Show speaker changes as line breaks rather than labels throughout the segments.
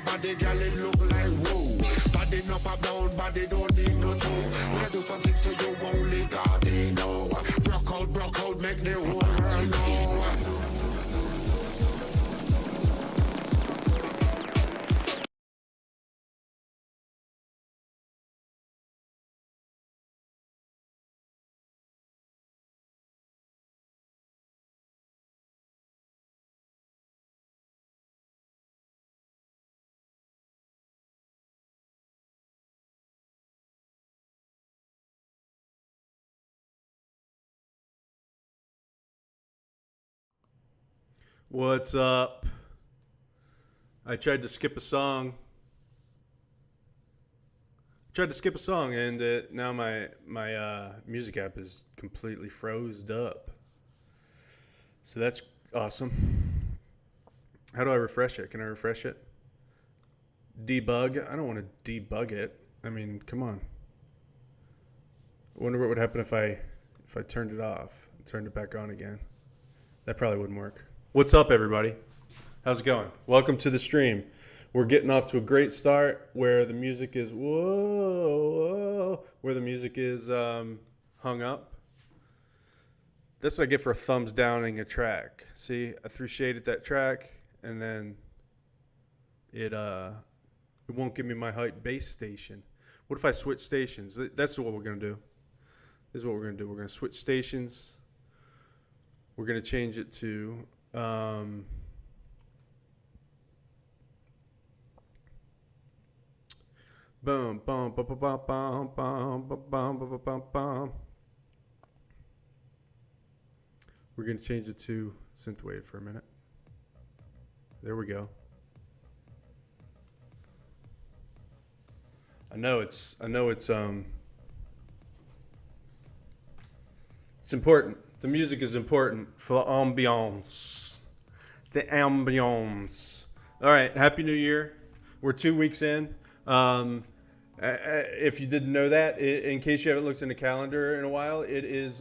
Body, girl, it look like whoa. Body up, up, down, body don't need no toe. Wanna do something so you only God know. Broke out, make the whole world know.
What's up? I tried to skip a song. And now my music app is completely froze up. So that's awesome. How do I refresh it? Can I refresh it? Debug? I don't want to debug it. I mean, come on. I wonder what would happen if I turned it off and turned it back on again. That probably wouldn't work. What's up, everybody? How's it going? Welcome to the stream. We're getting off to a great start where the music is where the music is hung up. That's what I get for thumbs downing a track. See, I threw shade at that track, and then it won't give me my height base station. What if I switch stations? That's what we're gonna do. This is what we're gonna do. We're gonna switch stations. We're gonna change it to boom, bum, bum, bum, bum, bum, bum, bum, bum, bum, bum. We're gonna change it to synthwave for a minute. There we go. I know it's important. The music is important for the ambiance. The ambiance. All right, Happy New Year. We're 2 weeks in. If you didn't know that, in case you haven't looked in the calendar in a while, it is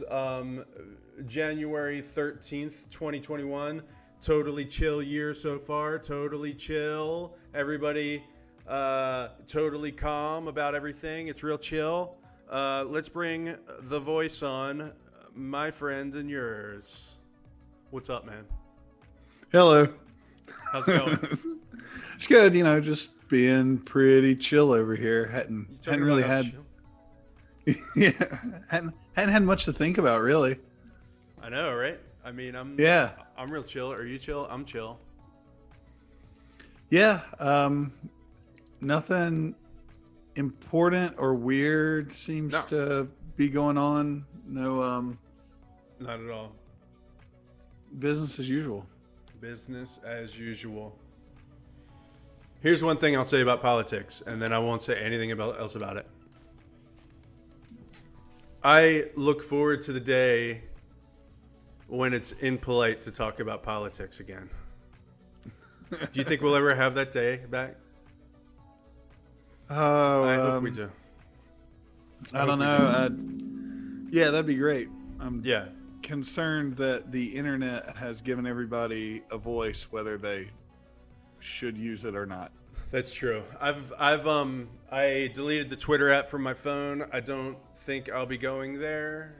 January 13th, 2021. Totally chill year so far. Totally chill. Everybody totally calm about everything. It's real chill. Let's bring the voice on. My friend and yours. What's up, man?
Hello.
How's it going?
It's good, just being pretty chill over here. Hadn't really had yeah, hadn't had much to think about, really.
I know, right? I mean, I'm real chill. Are you chill? I'm chill.
Yeah, nothing important or weird seems
No.
to be going on. No,
Not at all.
business as usual.
Business as usual. Here's one thing I'll say about politics, and then I won't say anything else about it. I look forward to the day when it's impolite to talk about politics again. Do you think we'll ever have that day back?
Oh,
I hope we do.
I don't know. Yeah, that'd be great. I'm
Yeah.
concerned that the internet has given everybody a voice, whether they should use it or not.
That's true. I deleted the Twitter app from my phone. I don't think I'll be going there.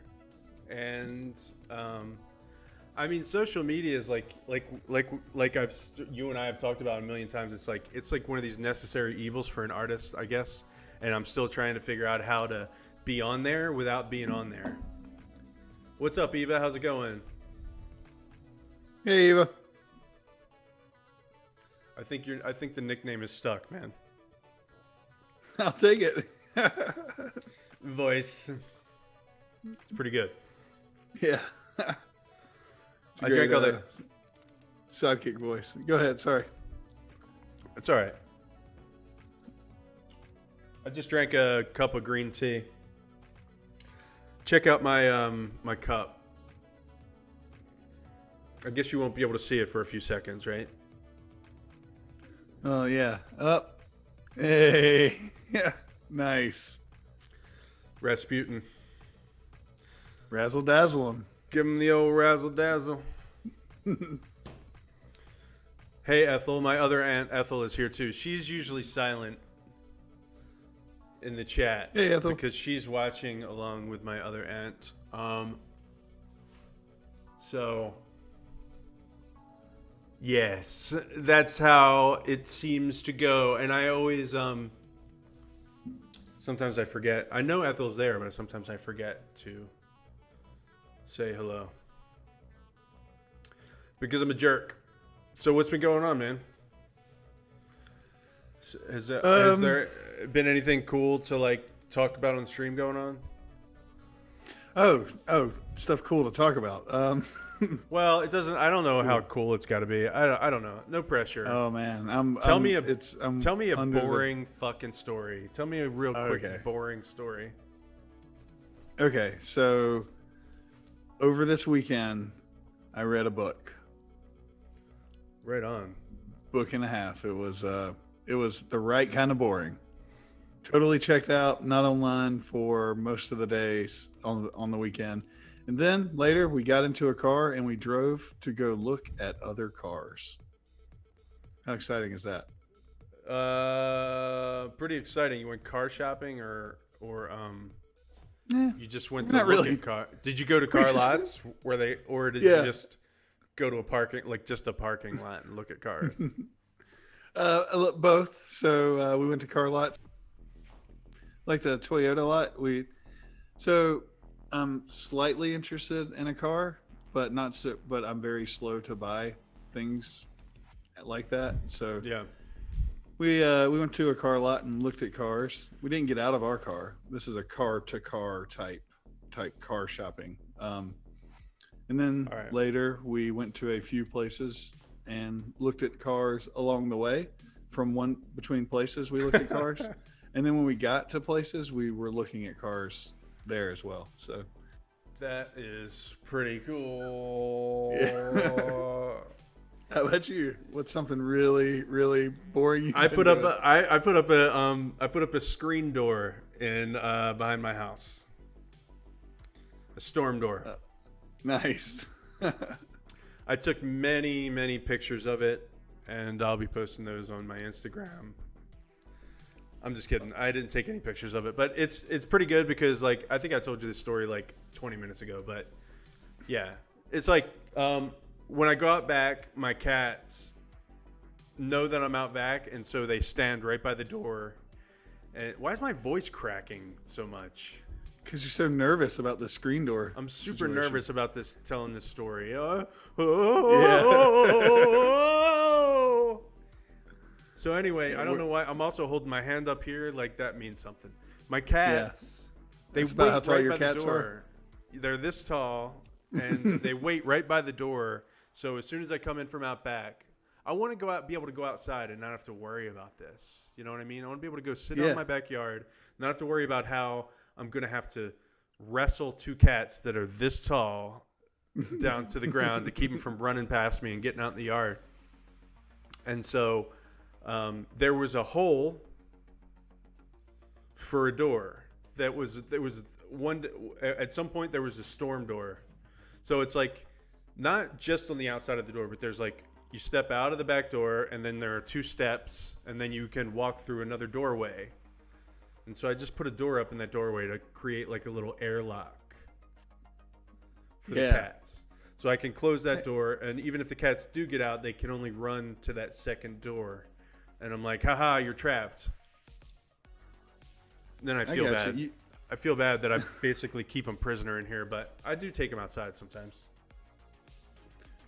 And I mean, social media is like you and I have talked about a million times. It's like one of these necessary evils for an artist, I guess. And I'm still trying to figure out how to be on there without being on there. What's up, Eva? How's it going?
Hey, Eva.
I think the nickname is stuck, man.
I'll take it.
Voice. It's pretty good.
Yeah. It's a
I drank all that.
Sidekick voice. Go ahead. Sorry.
It's all right. I just drank a cup of green tea. Check out my my cup. I guess you won't be able to see it for a few seconds, right?
Oh yeah. Up. Hey. Yeah. Nice.
Rasputin.
Razzle dazzle him.
Give him the old razzle dazzle. Hey Ethel, my other aunt Ethel is here too. She's usually silent in the chat.
Hey, Ethel.
Because she's watching along with my other aunt. So yes, that's how it seems to go. And I always sometimes I forget. I know Ethel's there, but sometimes I forget to say hello. Because I'm a jerk. So what's been going on, man? Has there been anything cool to like talk about on the stream going on?
Oh, stuff cool to talk about.
Well, it doesn't. I don't know how cool it's got to be. I don't know. No pressure.
Oh man,
Tell me a
under
boring fucking story. Tell me a real quick
Okay.
boring story.
Okay, so over this weekend, I read a book.
Right on.
Book and a half. It was the right kind of boring. Totally checked out, not online for most of the days on the weekend. And then later we got into a car and we drove to go look at other cars. How exciting is that?
Pretty exciting. You went car shopping or
Yeah.
you just went to
Not
look
really.
at car. Did you go to car
just-
lots or did
Yeah.
you just go to a parking lot and look at cars?
Both. So we went to car lots, like the Toyota lot. I'm slightly interested in a car, but not so. But I'm very slow to buy things like that. So
Yeah.
we went to a car lot and looked at cars. We didn't get out of our car. This is a car to car type car shopping. And then
All right.
later we went to a few places and looked at cars along the way. Between places we looked at cars. And then when we got to places, we were looking at cars there as well. So
That is pretty cool.
how about you? What's something really, really boring?
I put up a screen door in behind my house. A storm door.
Nice.
I took many, many pictures of it, and I'll be posting those on my Instagram. I'm just kidding. I didn't take any pictures of it, but it's pretty good because like I think I told you this story like 20 minutes ago, but yeah, it's like when I go out back, my cats know that I'm out back, and so they stand right by the door. And why is my voice cracking so much?
Because you're so nervous about the screen door.
I'm super
situation.
nervous about telling this story. So anyway,
Yeah,
I don't
we're-
know why. I'm also holding my hand up here like that means something. My cats, they
That's about
wait
how tall
right
your
by the
cats are?
door. They're this tall, and they wait right by the door. So as soon as I come in from out back, I want to go out, be able to go outside and not have to worry about this. You know what I mean? I want to be able to go sit out
Yeah.
in my backyard, not have to worry about how I'm going to have to wrestle two cats that are this tall down to the ground to keep them from running past me and getting out in the yard. And so there was a hole for a door there was one at some point there was a storm door. So it's like not just on the outside of the door, but there's like you step out of the back door and then there are two steps and then you can walk through another doorway. And so I just put a door up in that doorway to create like a little airlock for the cats. So I can close that door, and even if the cats do get out, they can only run to that second door. And I'm like, haha, you're trapped. Then I feel bad. I feel bad that I basically keep them prisoner in here, but I do take them outside sometimes.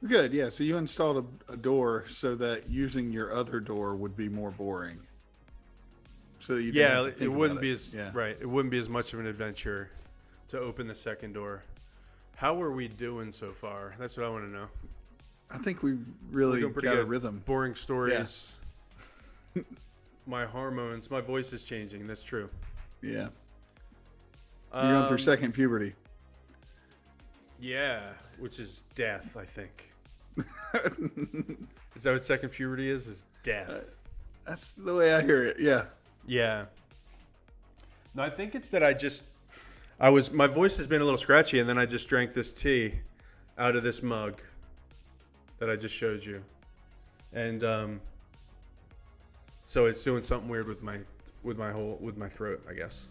Good, yeah. So you installed a door so that using your other door would be more boring. So that you didn't have to
it
think
wouldn't
about
be
it.
as
Yeah.
right. It wouldn't be as much of an adventure to open the second door. How are we doing so far? That's what I want to know.
I think we
We're
really
doing pretty
got a
good.
rhythm.
Boring stories. My hormones, my voice is changing. That's true.
Yeah. You're going through second puberty.
Yeah, which is death, I think. Is that what second puberty is? Is death.
That's the way I hear it. Yeah.
Yeah. No, I think it's that my voice has been a little scratchy, and then I just drank this tea out of this mug that I just showed you. And so it's doing something weird with my throat, I guess.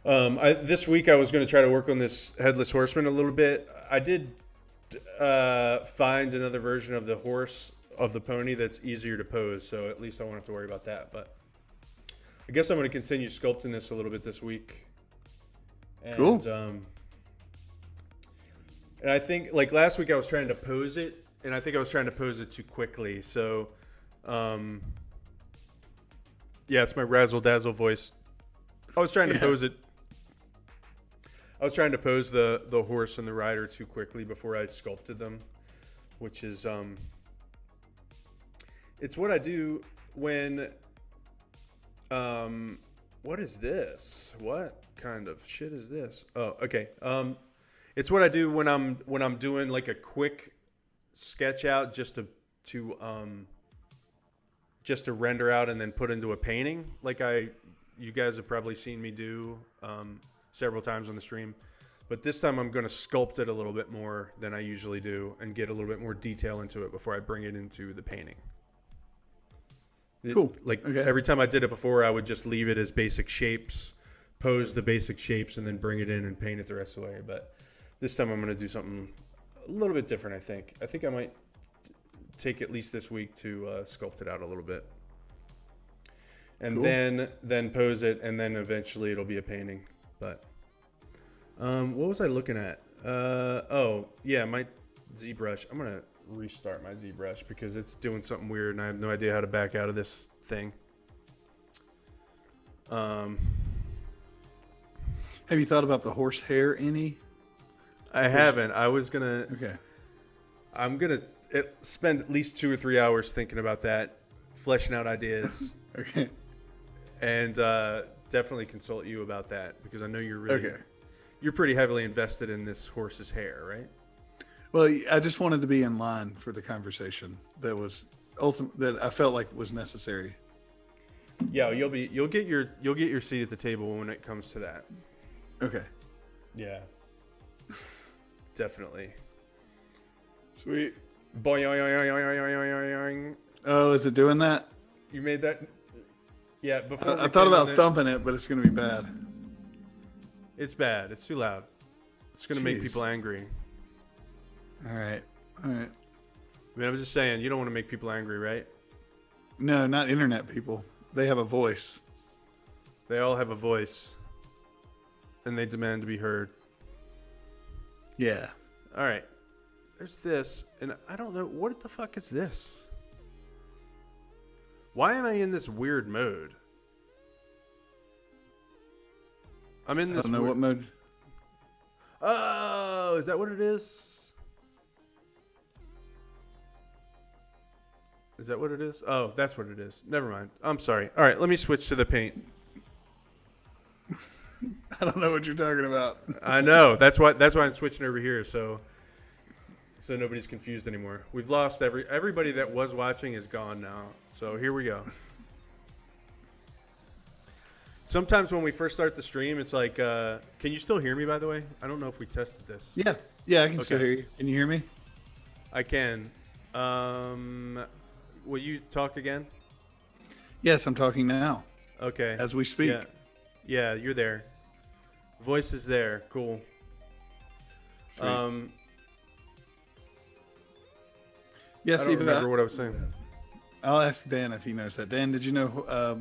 This week I was going to try to work on this Headless Horseman a little bit. I did find another version of the pony that's easier to pose, so at least I won't have to worry about that. But I guess I'm going to continue sculpting this a little bit this week. And,
cool.
And I think, like last week, I was trying to pose it, and I think I was trying to pose it too quickly. So, yeah, it's my razzle dazzle voice. I was trying to pose it. I was trying to pose the horse and the rider too quickly before I sculpted them, which is it's what I do when what is this? What kind of shit is this? Oh, okay. It's what I do when I'm doing like a quick sketch out just to render out and then put into a painting, like you guys have probably seen me do several times on the stream. But this time I'm going to sculpt it a little bit more than I usually do and get a little bit more detail into it before I bring it into the painting.
Cool.
Every time I did it before, I would just leave it as basic shapes, pose the basic shapes, and then bring it in and paint it the rest of the way. But this time I'm going to do something a little bit different, I think. I think I might take at least this week to sculpt it out a little bit. And
cool.
then pose it, and then eventually it'll be a painting. But what was I looking at? Oh, yeah, my ZBrush. I'm going to restart my ZBrush because it's doing something weird, and I have no idea how to back out of this thing.
Have you thought about the horsehair any?
I haven't. I was going to...
Okay.
I'm going to spend at least 2 or 3 hours thinking about that, fleshing out ideas.
Okay.
And definitely consult you about that because I know
Okay.
You're pretty heavily invested in this horse's hair, right?
Well, I just wanted to be in line for the conversation that was that I felt like was necessary.
Yeah, you'll get your seat at the table when it comes to that.
Okay.
Yeah. Definitely.
Sweet.
Boing.
Oh, is it doing that?
You made that? Yeah, before
I thought about thumping it, but it's going to be bad.
It's bad. It's too loud. It's going to make
Jeez.
people angry.
All right.
I mean, I'm just saying, you don't want to make people angry, right?
No, not internet people. They have a voice.
They all have a voice, and they demand to be heard.
Yeah.
All right. There's this, and I don't know. What the fuck is this? Why am I in this weird mode? I'm in
I
this.
don't know what mode.
Oh, is that what it is? Is that what it is? Oh, that's what it is. Never mind. I'm sorry. All right, let me switch to the paint.
I don't know what you're talking about.
I know. That's why I'm switching over here so nobody's confused anymore. We've lost everybody that was watching is gone now. So here we go. Sometimes when we first start the stream, it's like, can you still hear me, by the way? I don't know if we tested this.
Yeah. Yeah, I can still hear you. Can you hear me?
I can. Will you talk again?
Yes, I'm talking now.
Okay.
As we speak.
Yeah, you're there. Voice is there. Cool.
Sweet.
I don't remember what I was saying.
I'll ask Dan if he knows that. Dan, did you know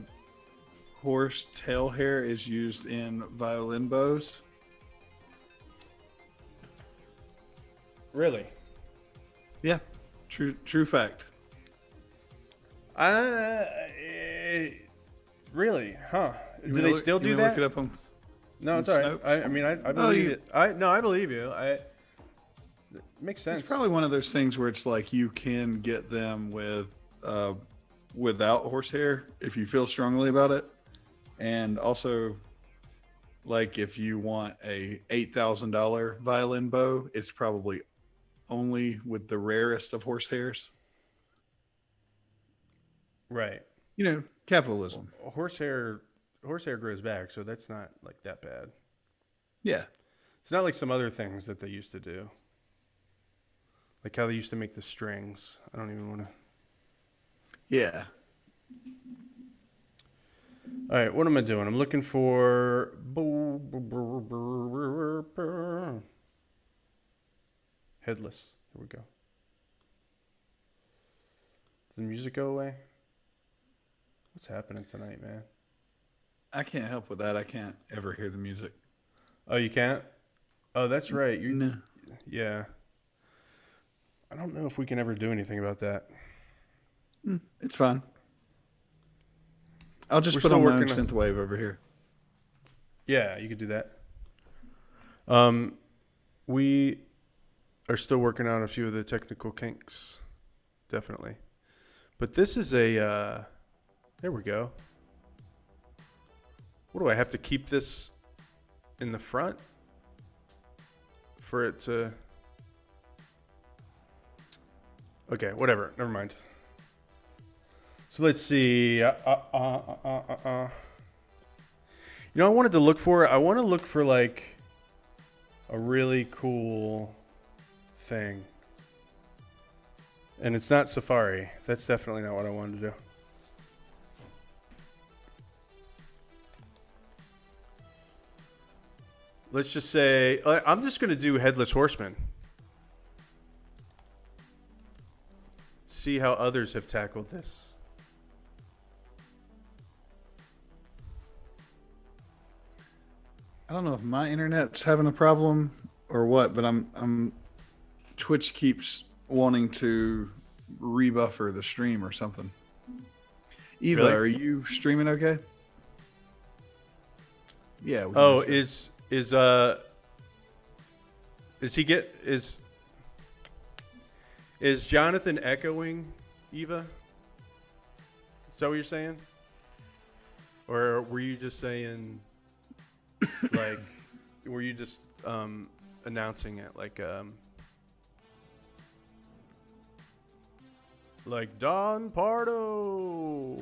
horse tail hair is used in violin bows?
Really?
Yeah, true fact.
Really? Huh?
You
Do they
wanna
still
you
do
wanna
that?
Look it up on.
No, it's
on
all right.
Snopes?
I mean, I believe
you-
it. I believe you. It makes sense.
It's probably one of those things where it's like you can get them with without horsehair if you feel strongly about it, and also like if you want a $8,000 violin bow, it's probably only with the rarest of horsehairs.
Right.
You know, capitalism.
Horsehair grows back, so that's not like that bad.
Yeah.
It's not like some other things that they used to do. Like how they used to make the strings. I don't even want to.
Yeah.
All right, what am I doing? I'm looking for headless. Here we go. Did the music go away? What's happening tonight, man?
I can't help with that. I can't ever hear the music.
Oh, you can't? Oh, that's right.
No.
Yeah. I don't know if we can ever do anything about that.
It's fine. I'll just
We're
put
still
on my own
working on-
synthwave over here.
Yeah, you could do that. We are still working on a few of the technical kinks, definitely. But this is a, there we go. What do I have to keep this in the front for it to? Okay, whatever. Never mind. So let's see. You know, I wanted to look for. I want to look for like a really cool thing, and it's not Safari. That's definitely not what I wanted to do. Let's just say I'm just going to do Headless Horseman. See how others have tackled this.
I don't know if my internet's having a problem or what, but I'm Twitch keeps wanting to rebuffer the stream or something. Eva,
Really?
are you streaming okay? Yeah. we
Oh,
can see.
is Jonathan echoing Eva? Is that what you're saying? Or were you just saying like were you just announcing it like Don Pardo?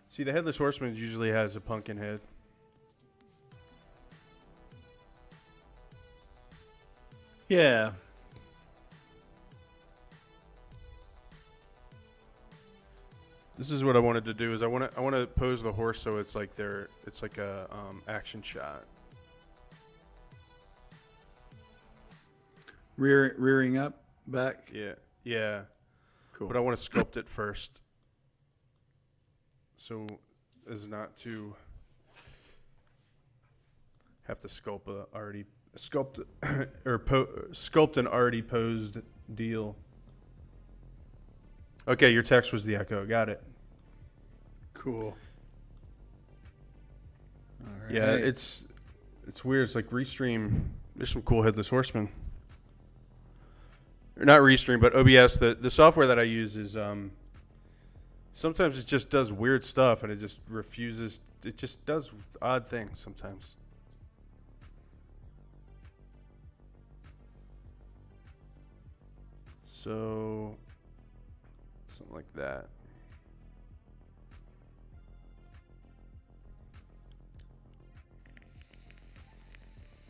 See, the Headless Horseman usually has a pumpkin head.
Yeah.
This is what I wanted to do. Is I want to pose the horse so it's like a action shot.
Rearing up, back.
Yeah.
Cool.
But I want to sculpt it first, so as not to have to sculpt an already posed deal. Okay, your text was the echo. Got it.
Cool. All right.
Yeah, it's weird. It's like Restream. There's some cool headless horsemen. Or not Restream, but OBS. The software that I use is sometimes it just does weird stuff and it just refuses. It just does odd things sometimes. So something like that.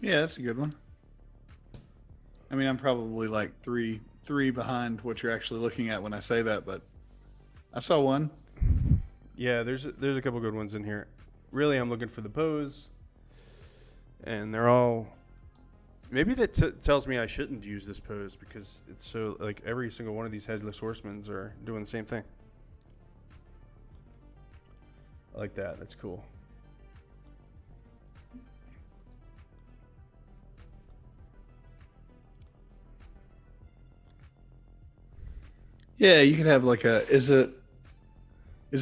Yeah, that's a good one. I mean, I'm probably like three behind what you're actually looking at when I say that, but I saw one.
Yeah, there's a couple good ones in here. Really, I'm looking for the pose, and they're all. Maybe that tells me I shouldn't use this pose because it's so like every single one of these headless horsemen are doing the same thing. I like that. That's cool.
Yeah, you could have like a. Is it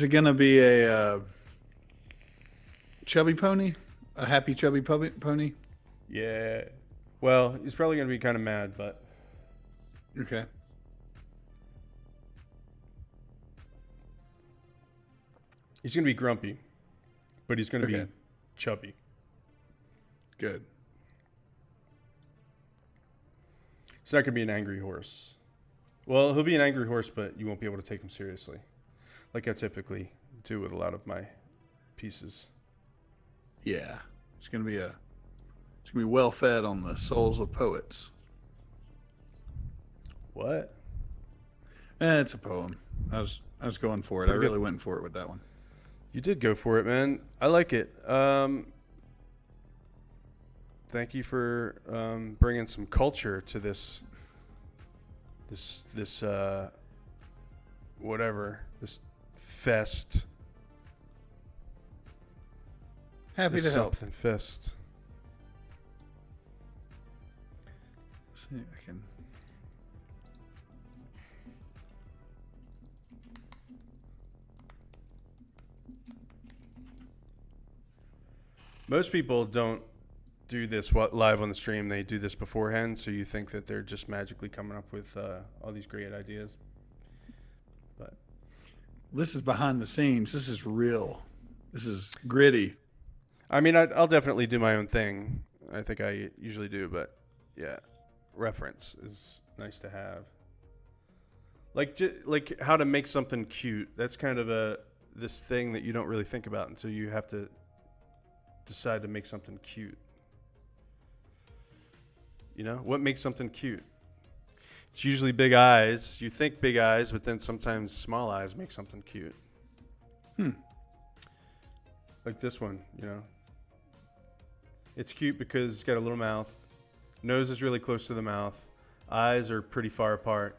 gonna be a chubby pony? A happy chubby pony?
Yeah. Well, he's probably gonna be kind of mad, but
Okay.
he's gonna be grumpy, but he's gonna be
Okay.
chubby.
Good.
He's not gonna be an angry horse. Well, he'll be an angry horse, but you won't be able to take him seriously, like I typically do with a lot of my pieces.
Yeah, it's gonna be well fed on the souls of poets.
What?
It's a poem. I was going for it. I
Pretty good.
really went for it with that one.
You did go for it, man. I like it. Thank you for bringing some culture to this whatever, this fest.
Happy
This
to help.
something fest.
See if I can.
Most people don't do this live on the stream. They do this beforehand, so you think that they're just magically coming up with all these great ideas. But
This is behind the scenes. This is real. This is gritty.
I mean, I'll definitely do my own thing. I think I usually do, but yeah, reference is nice to have. Like how to make something cute. That's kind of this thing that you don't really think about until you have to decide to make something cute. You know, what makes something cute? It's usually big eyes. You think big eyes, but then sometimes small eyes make something cute. Like this one, you know. It's cute because it's got a little mouth. Nose is really close to the mouth. Eyes are pretty far apart.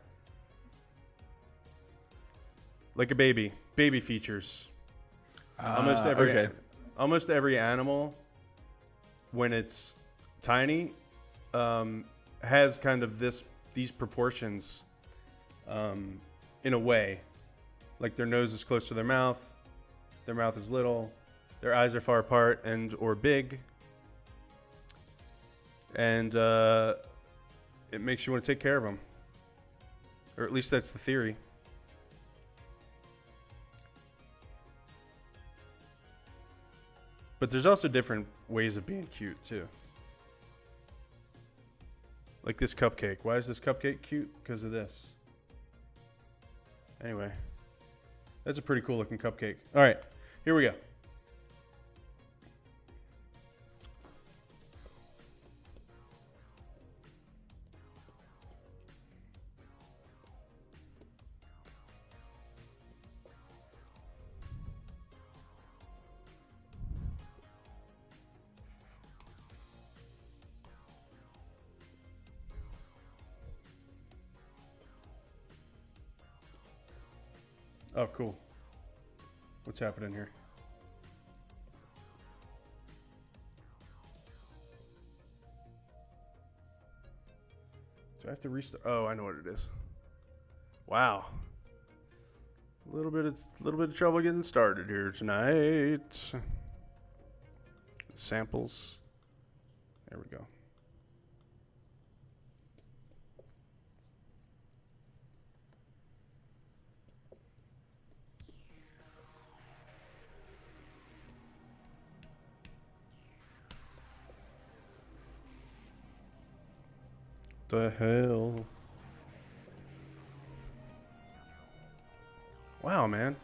Like a baby. Baby features. Almost every animal, when it's tiny, has kind of these proportions in a way. Like their nose is close to their mouth is little, their eyes are far apart and or big, and it makes you want to take care of them. Or at least that's the theory. But there's also different ways of being cute too. Like this cupcake. Why is this cupcake cute? Because of this. Anyway, that's a pretty cool looking cupcake. All right, here we go. Oh, cool. What's happening here? Do I have to restart? Oh, I know what it is. Wow. little bit of trouble getting started here tonight. Samples. There we go. The hell? Wow, man.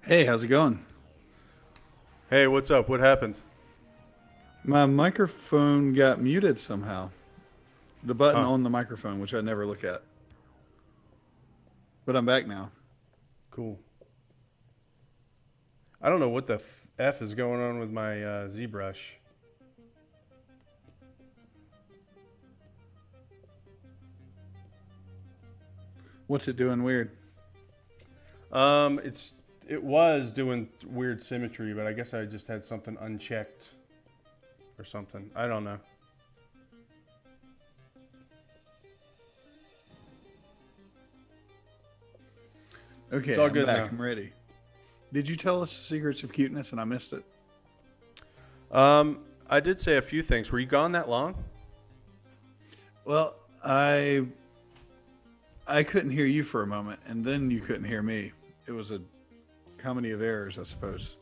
Hey, how's it going?
Hey, what's up? What happened?
My microphone got muted somehow. The button
Huh.
on the microphone, which I never look at. But I'm back now.
Cool. I don't know what the F is going on with my ZBrush.
What's it doing weird?
It was doing weird symmetry, but I guess I just had something unchecked or something. I don't know.
Okay,
It's all
I'm
good
back.
now.
I'm ready. Did you tell us the secrets of cuteness and I missed it?
I did say a few things. Were you gone that long?
Well, I couldn't hear you for a moment, and then you couldn't hear me. It was a comedy of errors, I suppose.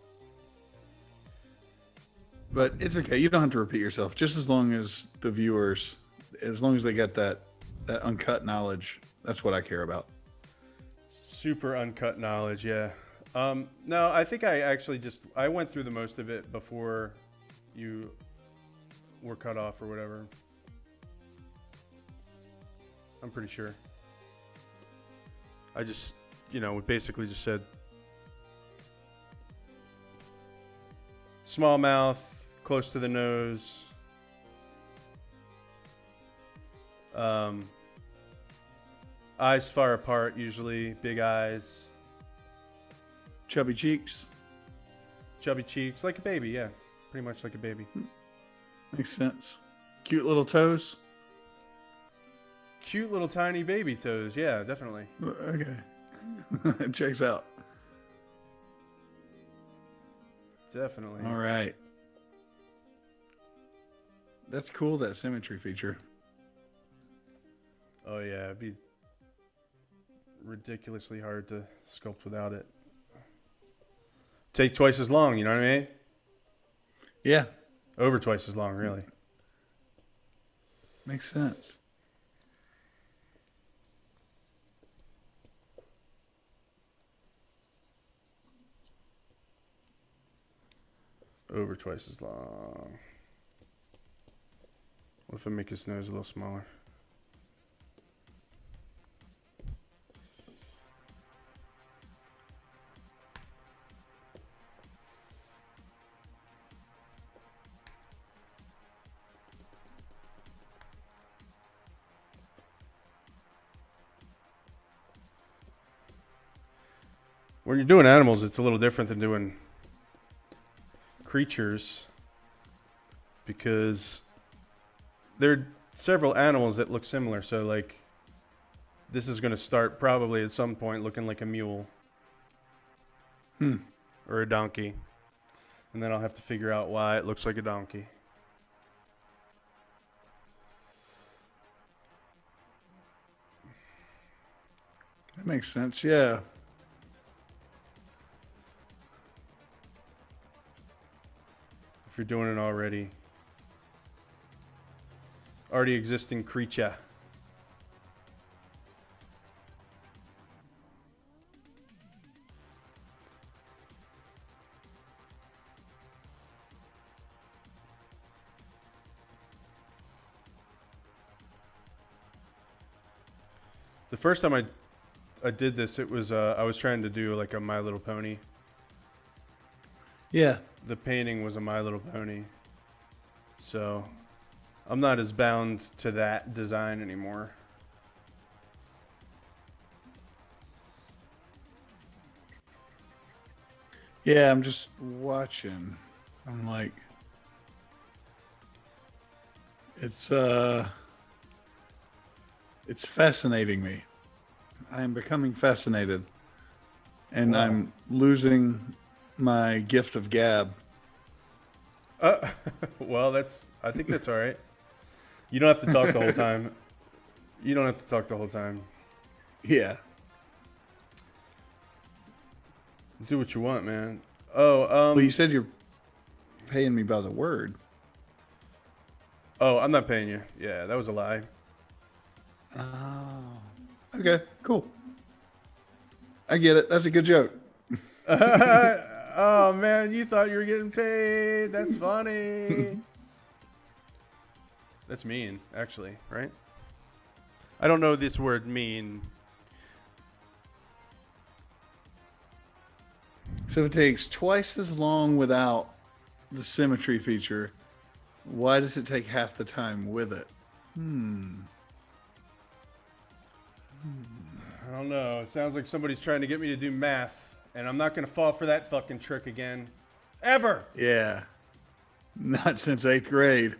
But it's okay. You don't have to repeat yourself. Just as long as the viewers, as long as they get that uncut knowledge, that's what I care about.
Super uncut knowledge, yeah. No, I think I actually I went through the most of it before you were cut off or whatever. I'm pretty sure. I just, we basically just said small mouth, close to the nose. Eyes far apart, usually big eyes.
Chubby cheeks.
Chubby cheeks, like a baby, yeah. Pretty much like a baby.
Makes sense. Cute little toes.
Cute little tiny baby toes, yeah, definitely.
Okay. It checks out.
Definitely.
All right. That's cool, that symmetry feature.
Oh yeah, it'd be ridiculously hard to sculpt without it. Take twice as long, you know what I mean?
Yeah,
Over twice as long, really.
makes sense.
Over twice as long. What if I make his nose a little smaller? When you're doing animals, it's a little different than doing creatures because there are several animals that look similar. So, like, this is going to start probably at some point looking like a mule or a donkey. And then I'll have to figure out why it looks like a donkey.
That makes sense, yeah.
If you're doing it already existing creature. The first time I did this, it was I was trying to do like a My Little Pony.
Yeah.
The painting was a My Little Pony. So I'm not as bound to that design anymore.
Yeah, I'm just watching. I'm like, it's fascinating me. I am becoming fascinated, and
Wow.
I'm losing my gift of gab.
Well, I think that's all right. You don't have to talk the whole time. You don't have to talk the whole time.
Yeah.
Do what you want, man. Oh,
Well, you said you're paying me by the word.
oh, I'm not paying you. Yeah, that was a lie.
Oh. Okay, cool. I get it. That's a good joke.
Oh man, you thought you were getting paid. That's funny. That's mean, actually, right? I don't know this word mean.
So if it takes twice as long without the symmetry feature, why does it take half the time with it?
I don't know. It sounds like somebody's trying to get me to do math, and I'm not going to fall for that fucking trick again. Ever.
Yeah. Not since 8th grade.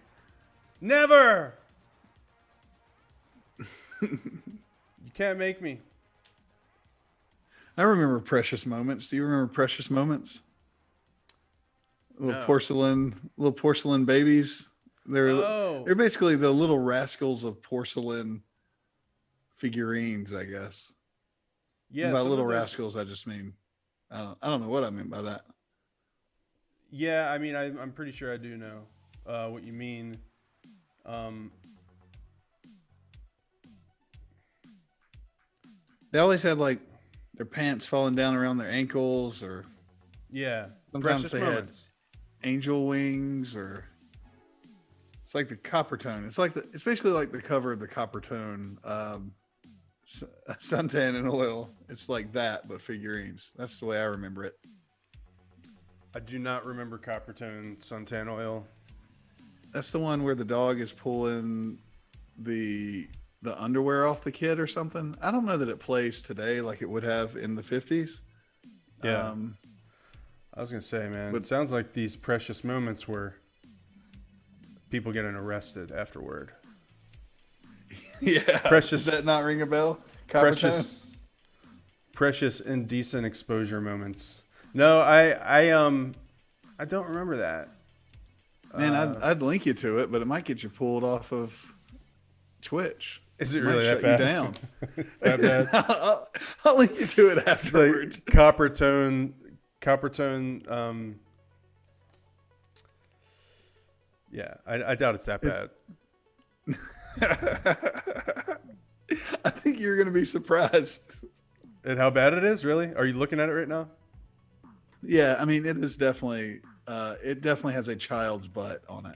Never. You can't make me.
I remember Precious Moments. Do you remember Precious Moments?
No.
Little porcelain babies.
Oh.
They're basically the little rascals of porcelain figurines, I guess.
Yeah.
And by
some
little
of those-
rascals, I just mean I don't know what I meant by that.
Yeah, I mean, I'm pretty sure I do know what you mean.
They always had like their pants falling down around their ankles, or
Yeah.
sometimes
Precious
they had
moments.
angel wings, or it's like the copper tone. It's basically like the cover of the copper tone suntan and oil. It's like that, but figurines. That's the way I remember it.
I do not remember Coppertone suntan oil.
That's the one where the dog is pulling the underwear off the kid or something. I don't know that it plays today like it would have in the 50s.
Yeah. I was gonna say, man, it sounds like these precious moments were people getting arrested afterward.
Yeah.
Precious-
Does that not ring a bell? Copper tone?
Precious indecent exposure moments. No, I don't remember that.
Man, I'd link you to it, but it might get you pulled off of Twitch.
Is it
Might
really that
shut
bad?
you down.
That bad?
I'll link you to it
It's
afterwards.
like Coppertone. Yeah, I doubt it's that bad.
I think you're going to be surprised.
And how bad it is, really? Are you looking at it right now?
Yeah, I mean, it definitely has a child's butt on it.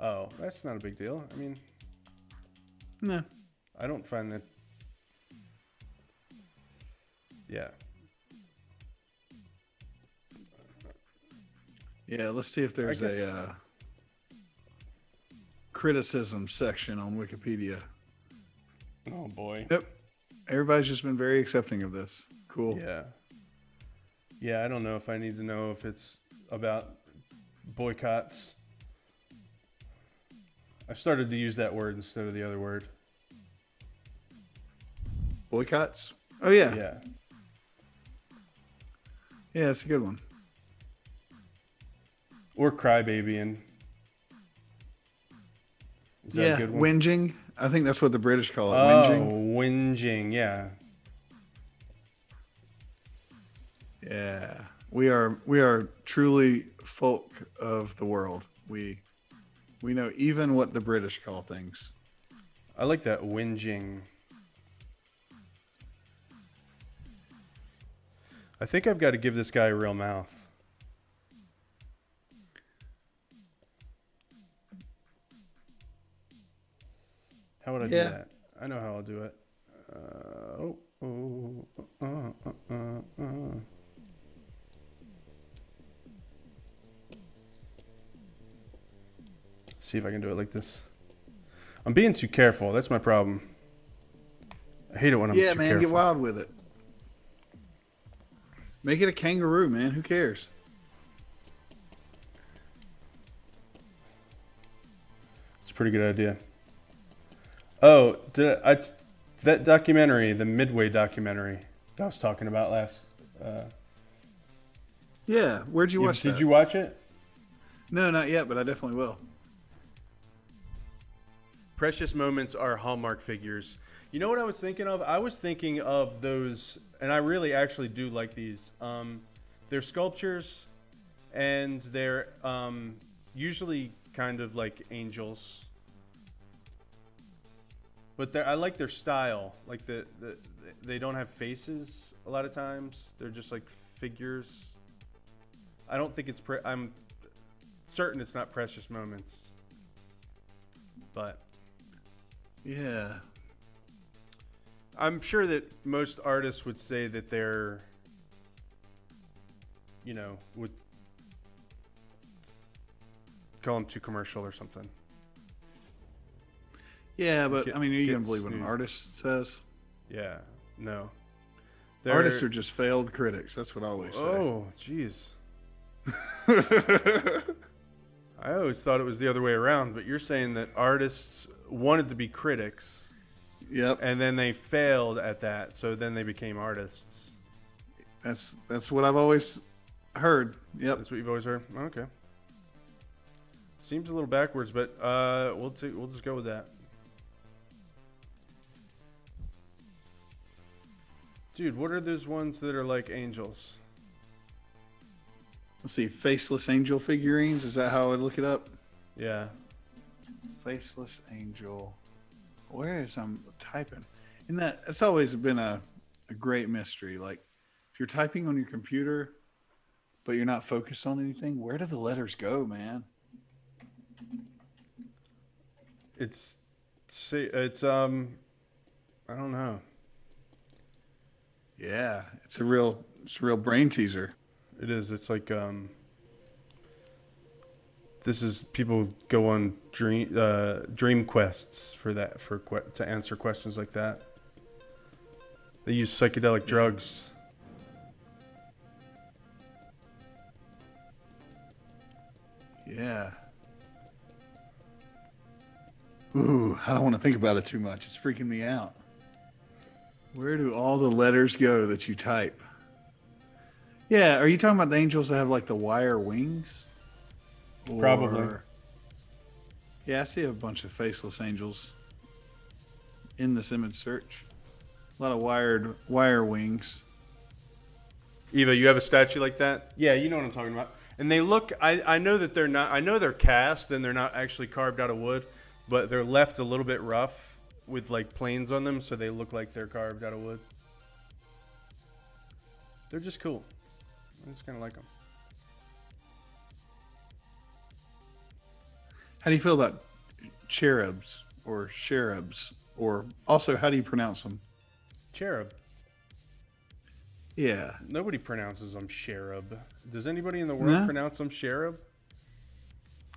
Oh, that's not a big deal. I mean,
No.
I don't find that. Yeah.
Yeah, let's see if there's
guess-
a criticism section on Wikipedia.
Oh boy.
Yep. Everybody's just been very accepting of this. Cool.
Yeah. Yeah, I don't know if I need to know if it's about boycotts. I've started to use that word instead of the other word.
Boycotts? Oh, yeah.
Yeah.
Yeah, it's a good one.
Or crybabying. Is that
Yeah,
a good one?
whinging. I think that's what the British call it.
Oh,
Whinging.
whinging. Yeah.
Yeah. We are truly folk of the world. We know even what the British call things.
I like that whinging. I think I've got to give this guy a real mouth. How would I do
Yeah.
that? I know how I'll do it. See if I can do it like this. I'm being too careful. That's my problem. I hate it when I'm
Yeah,
too
man,
careful.
get wild with it. Make it a kangaroo, man. Who cares?
It's a pretty good idea. Oh, that documentary, the Midway documentary that I was talking about last.
Yeah. Where'd you watch that?
Did you watch it?
No, not yet, but I definitely will.
Precious Moments are Hallmark figures. You know what I was thinking of? I was thinking of those, and I really actually do like these. They're sculptures, and they're usually kind of like angels. But I like their style. Like they don't have faces a lot of times. They're just like figures. I don't think it's. I'm certain it's not Precious Moments. But
yeah,
I'm sure that most artists would say that they're, would call them too commercial or something.
Yeah, but I mean, are you going to believe what
sued.
an artist says?
Yeah, no.
Artists are just failed critics. That's what I always say.
Oh, jeez. I always thought it was the other way around, but you're saying that artists wanted to be critics.
Yep.
And then they failed at that, so then they became artists.
That's what I've always heard. Yep.
That's what you've always heard? Okay. Seems a little backwards, but we'll just go with that. Dude, what are those ones that are like angels?
Let's see, faceless angel figurines. Is that how I would look it up?
Yeah.
Faceless angel. Where is I'm typing? And it's always been a great mystery. Like if you're typing on your computer, but you're not focused on anything, where do the letters go, man?
It's I don't know.
Yeah, it's a real brain teaser.
It is. It's like this is people go on dream quests for that to answer questions like that. They use psychedelic drugs.
Yeah. Ooh, I don't want to think about it too much. It's freaking me out. Where do all the letters go that you type? Yeah, are you talking about the angels that have like the wire wings?
Probably.
Yeah, I see a bunch of faceless angels in this image search. A lot of wire wings.
Eva, you have a statue like that? Yeah, you know what I'm talking about. And they look, I know that they're not, I know they're cast and they're not actually carved out of wood, but they're left a little bit rough with like planes on them, so they look like they're carved out of wood. They're just cool. I just kind of like them.
How do you feel about cherubs or cherubs? Or also, how do you pronounce them?
Cherub.
Yeah.
Nobody pronounces them cherub. Does anybody in the world pronounce them cherub?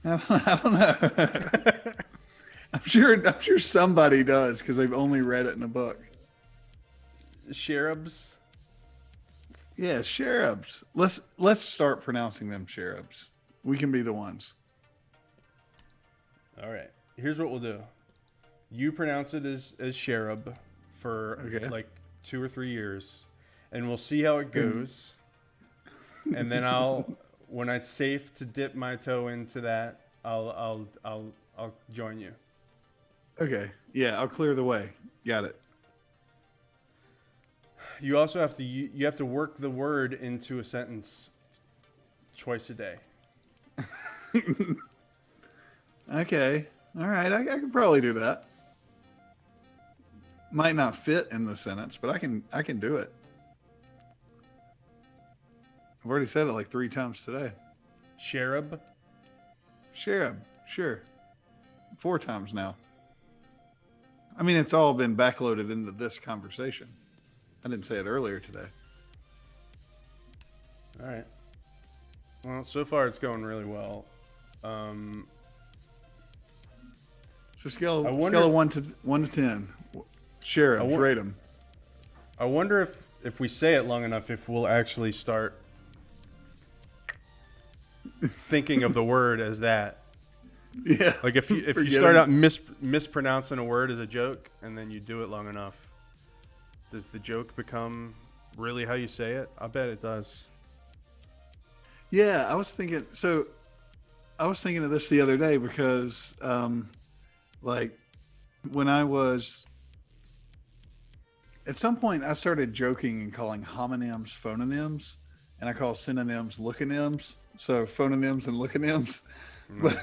I don't know. I'm sure somebody does because they've only read it in a book.
Cherubs.
Yeah, cherubs. Let's start pronouncing them cherubs. We can be the ones.
All right. Here's what we'll do. You pronounce it as cherub for like 2 or 3 years, and we'll see how it goes. And then when it's safe to dip my toe into that, I'll join you.
Okay. Yeah, I'll clear the way. Got it.
You also have to work the word into a sentence twice a day.
Okay. All right. I can probably do that. Might not fit in the sentence, but I can do it. I've already said it like 3 times today.
Cherub.
Cherub. Sure. 4 times now. I mean, it's all been backloaded into this conversation. I didn't say it earlier today.
All right. Well, so far it's going really well.
So scale of 1 to 10. Cherubs, rate them.
I wonder if we say it long enough, if we'll actually start thinking of the word as that.
Yeah.
Like if you
Forgetting.
start out mispronouncing a word as a joke and then you do it long enough, does the joke become really how you say it? I bet it does.
Yeah, I was thinking of this the other day because, like, when I was at some point, I started joking and calling homonyms phononyms, and I call synonyms lookonyms. So phononyms and lookonyms. But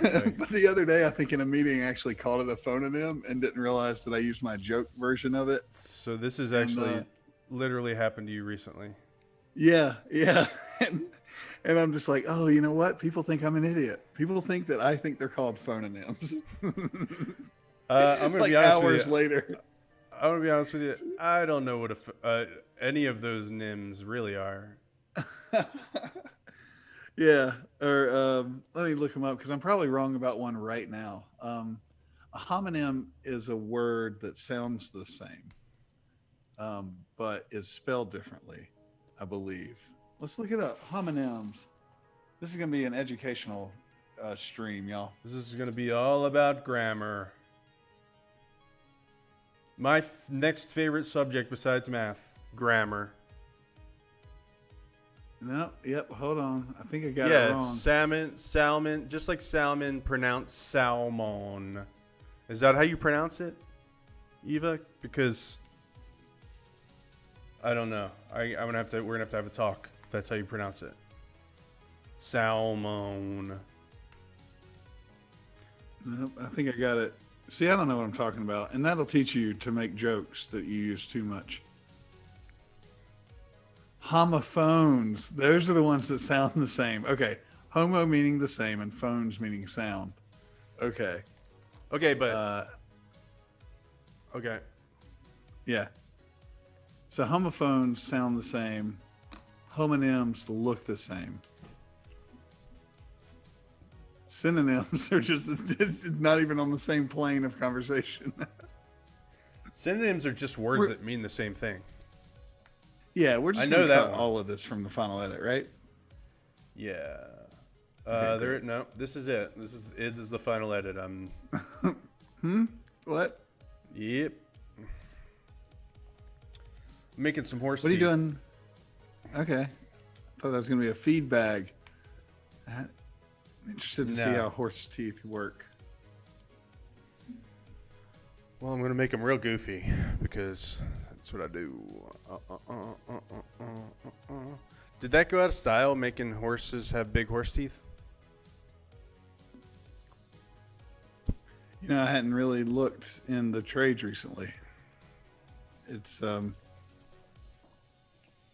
the other day, I think in a meeting, I actually called it a phononym and didn't realize that I used my joke version of it.
So this is actually literally happened to you recently.
Yeah. And I'm just like, oh, you know what? People think I'm an idiot. People think that I think they're called phononyms.
I'm gonna
like
be honest
hours
with you.
later.
I'm gonna be honest with you. I don't know what any of those nims really are.
Yeah. Or let me look them up because I'm probably wrong about one right now. A homonym is a word that sounds the same, but is spelled differently, I believe. Let's look it up. Homonyms. This is going to be an educational stream, y'all.
This is gonna be all about grammar. My next favorite subject besides math, grammar.
No, yep, hold on. I think I got it
Yeah,
wrong.
salmon, just like salmon, pronounced salmon. Is that how you pronounce it, Eva? Because I don't know. We're gonna have to have a talk. If that's how you pronounce it. Salmon.
Nope, I think I got it. See, I don't know what I'm talking about. And that'll teach you to make jokes that you use too much. Homophones. Those are the ones that sound the same. Okay. Homo meaning the same and phones meaning sound. Okay.
Okay, but okay.
Yeah. So homophones sound the same. Homonyms look the same. Synonyms are just it's not even on the same plane of conversation.
Synonyms are just words that mean the same thing.
Yeah, we're just
I know
gonna
that
cut
one.
all of this from the final edit, right?
Yeah.
Okay,
No, this is it. This is the final edit.
What?
Yep. Making some horse
What are you
teeth.
doing? Okay. I thought that was gonna be a feed bag. I'm interested to see
No.
how horse teeth work.
Well, I'm gonna make them real goofy because that's what I do. Did that go out of style, making horses have big horse teeth?
You know, I hadn't really looked in the trades recently. It's I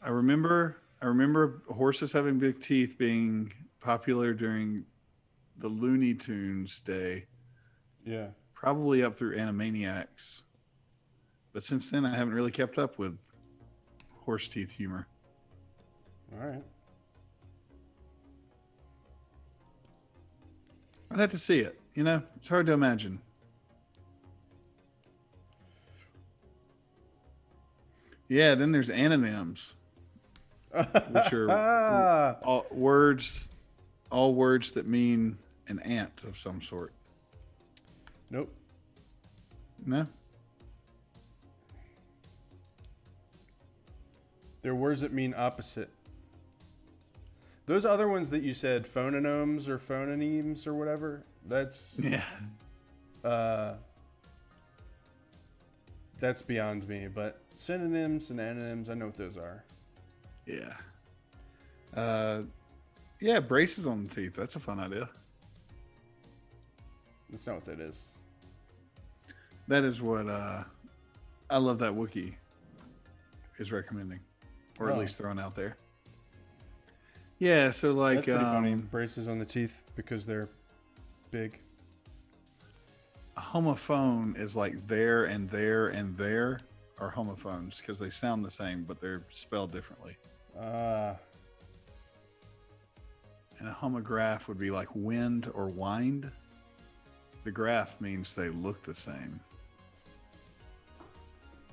remember horses having big teeth being popular during the Looney Tunes day,
Yeah.
probably up through Animaniacs. But since then, I haven't really kept up with horse teeth humor.
All right.
I'd have to see it. You know, it's hard to imagine. Yeah, then there's anonyms, which are all words that mean an ant of some sort.
Nope.
No?
They're words that mean opposite. Those other ones that you said, phononyms or phononyms or whatever, that's that's beyond me. But synonyms and antonyms, I know what those are.
Yeah. Yeah, braces on the teeth. That's a fun idea.
That's not what that is.
That is what I love that Wookiee is recommending, or at
Oh.
least throwing out there. Yeah, so like
That's pretty funny. Braces on the teeth because they're big.
a homophone is like there and there and there are homophones because they sound the same, but they're spelled differently.
Ah.
And a homograph would be like wind or wind. The graph means they look the same.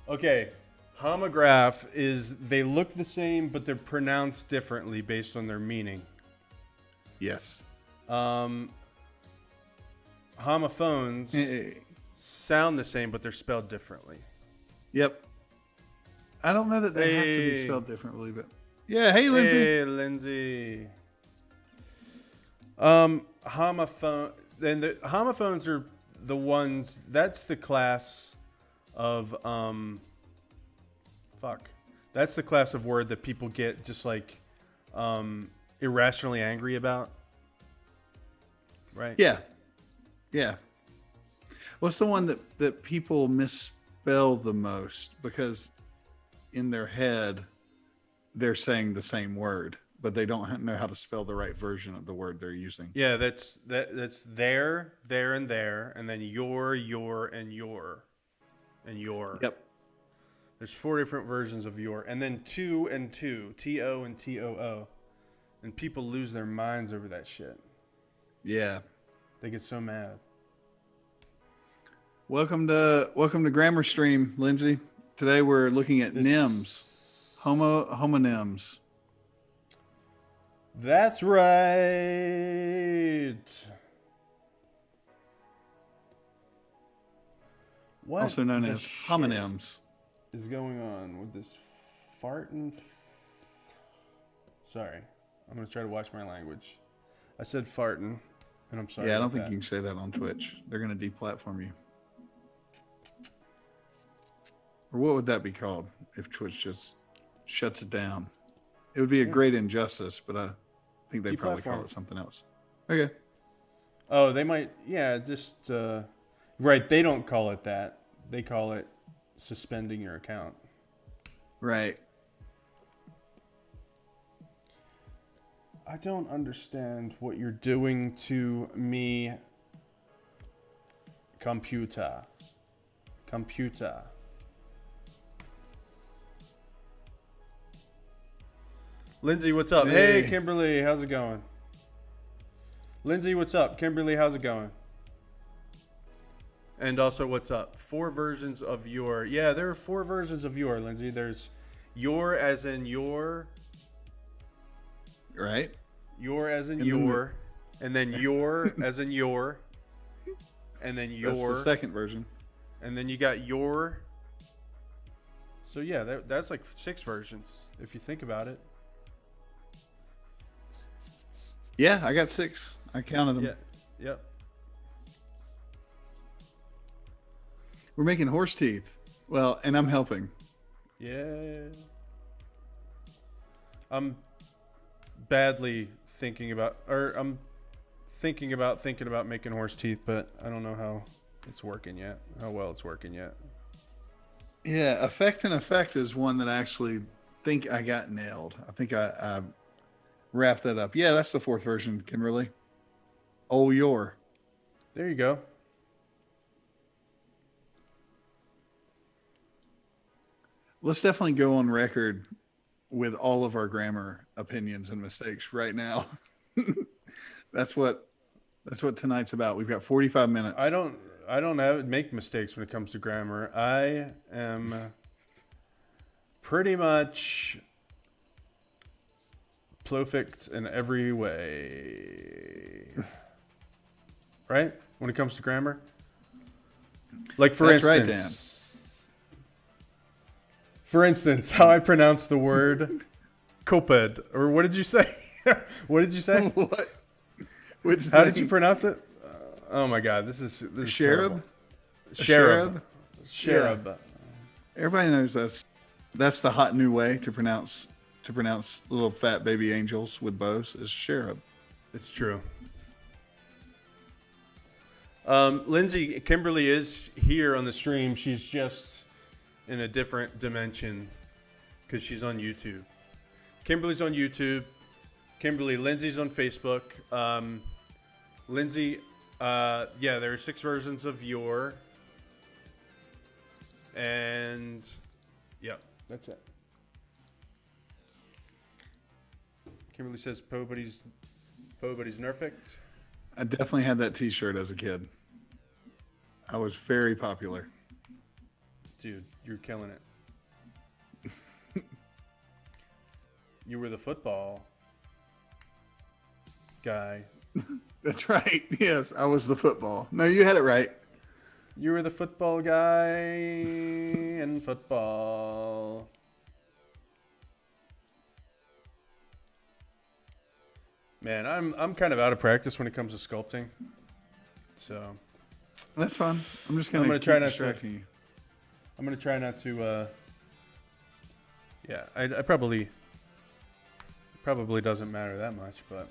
Okay. Homograph is they look the same, but they're pronounced differently based on their meaning.
Yes.
Homophones sound the same, but they're spelled differently.
Yep. I don't know that they have to be
Hey.
spelled differently, but yeah. Hey, Lindsay.
Hey, Lindsay. Homophone. Then the homophones are the ones. That's the class of That's the class of word that people get just like irrationally angry about. Right.
Yeah. Yeah. What's the one that people misspell the most because in their head they're saying the same word, but they don't know how to spell the right version of the word they're using?
Yeah, that's there, and there, and then your, and your, and your.
Yep.
There's 4 different versions of your, and then two and two, TO and TOO, and people lose their minds over that shit.
Yeah.
They get so mad.
Welcome to Grammar Stream, Lindsay. Today we're looking at nyms, homonyms.
That's right. What
Also known
the
as
shit
homonyms.
is going on with this farting? Sorry, I'm gonna try to watch my language. I said farting, and I'm sorry.
Yeah, I don't
about
think
that.
you can say that on Twitch. They're going to deplatform you. Or what would that be called if Twitch just shuts it down? It would be a great injustice, but I think they probably call
Deplatform.
it something else. Okay.
Oh, they might. Yeah, just right. They don't call it that. They call it suspending your account.
Right.
I don't understand what you're doing to me, computer. Lindsay, what's up? Hey,
Hey.
Kimberly, how's it going? Lindsay, what's up? Kimberly, how's it going? And also, what's up? 4 versions of your. Yeah, there are 4 versions of your, Lindsay. There's your as in your
Right.
as in
And then
your, and then your as in your, and then
That's
your,
the second version.
and then you got your. So yeah, that's like 6 versions if you think about it.
Yeah, I got 6. I counted them.
Yeah, yep.
We're making horse teeth. Well, and I'm helping.
Yeah. I'm badly thinking about thinking about making horse teeth, but I don't know how it's working yet. How well it's working yet.
Yeah, effect and effect is one that I actually think I got nailed. I think I wrapped that up. Yeah, that's the 4th version, Kimberly. Oh, your.
There you go.
Let's definitely go on record with all of our grammar opinions and mistakes right now. That's what tonight's about. We've got 45 minutes.
I don't make mistakes when it comes to grammar. I am pretty much perfect in every way. Right? When it comes to grammar? Like for
That's
instance.
right, Dan.
For instance, how I pronounce the word coped. Or what did you say? What did you say?
What? Which
How did you pronounce it? Oh my god, this is
Cherub?
terrible. Cherub.
Cherub?
Cherub.
Everybody knows that's the hot new way to pronounce little fat baby angels with bows is cherub.
It's true. Lindsay, Kimberly is here on the stream. She's just in a different dimension because she's on YouTube. Kimberly's on YouTube. Lindsay's on Facebook. Lindsay, yeah, there are 6 versions of your. And, yeah, that's it. Kimberly says, Po Buddy's nerfect.
I definitely had that T-shirt as a kid. I was very popular.
Dude, you're killing it. You were the football guy.
That's right. Yes, I was the football. No, you had it right.
You were the football guy in football. Man, I'm kind of out of practice when it comes to sculpting. So
That's fun. I'm just
I'm
gonna
gonna
keep
try not to-
distracting you.
I'm gonna try not to. Yeah, I probably doesn't matter that much, but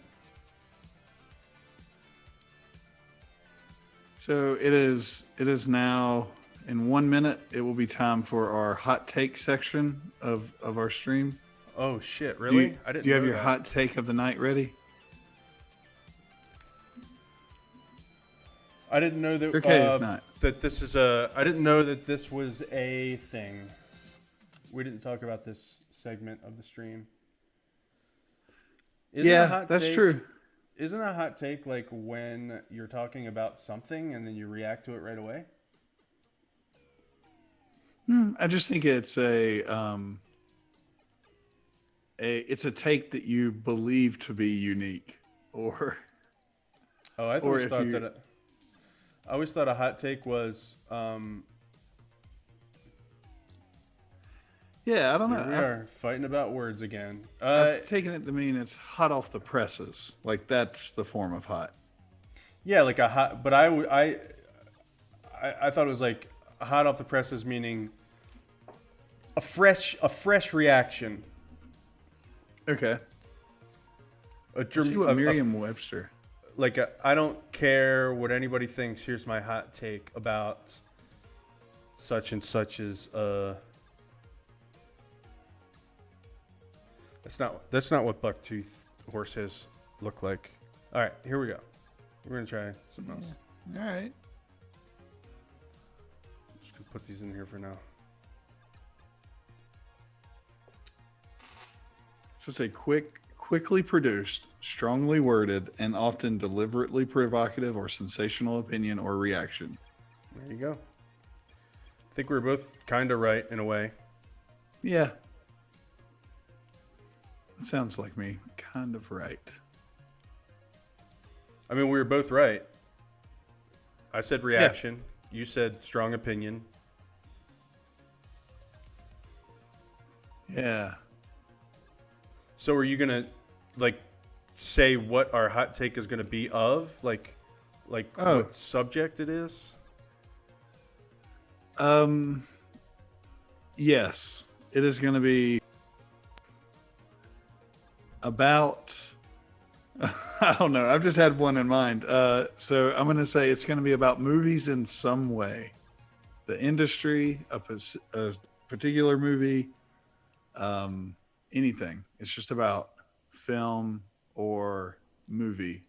So it is now in 1 minute. It will be time for our hot take section of our stream.
oh shit,
Do
really?
you,
I didn't.
do you have
know
your
that.
hot take of the night ready?
I didn't know that.
It's okay if not.
That this is a. I didn't know that this was a thing. We didn't talk about this segment of the stream. Isn't a
Yeah,
hot
that's
take-
true.
Isn't a hot take like when you're talking about something and then you react to it right away?
I just think it's it's a take that you believe to be unique, or
Oh, I
Or
always
if
thought
you-
that. I always thought a hot take was.
yeah, I don't
Here we
know.
are fighting about words again.
I've taken it to mean it's hot off the presses. Like that's the form of hot.
Yeah, like a hot. But I thought it was like hot off the presses, meaning a fresh reaction.
Okay.
A
Let's see what Merriam-Webster.
like I don't care what anybody thinks. Here's my hot take about such and such is That's not what bucktooth horses look like. All right, here we go. We're gonna try something else.
All right.
Just gonna put these in here for now.
So it's a quickly produced, strongly worded, and often deliberately provocative or sensational opinion or reaction.
There you go. I think we were both kind of right in a way.
Yeah. That sounds like me. Kind of right.
I mean, we were both right. I said reaction. You said strong opinion.
Yeah.
So are you gonna like say what our hot take is gonna be of? Like
Oh.
what subject it is?
Yes. It is going to be about I don't know. I've just had one in mind. So I'm going to say it's going to be about movies in some way. The industry, a particular movie, anything. It's just about film or movie.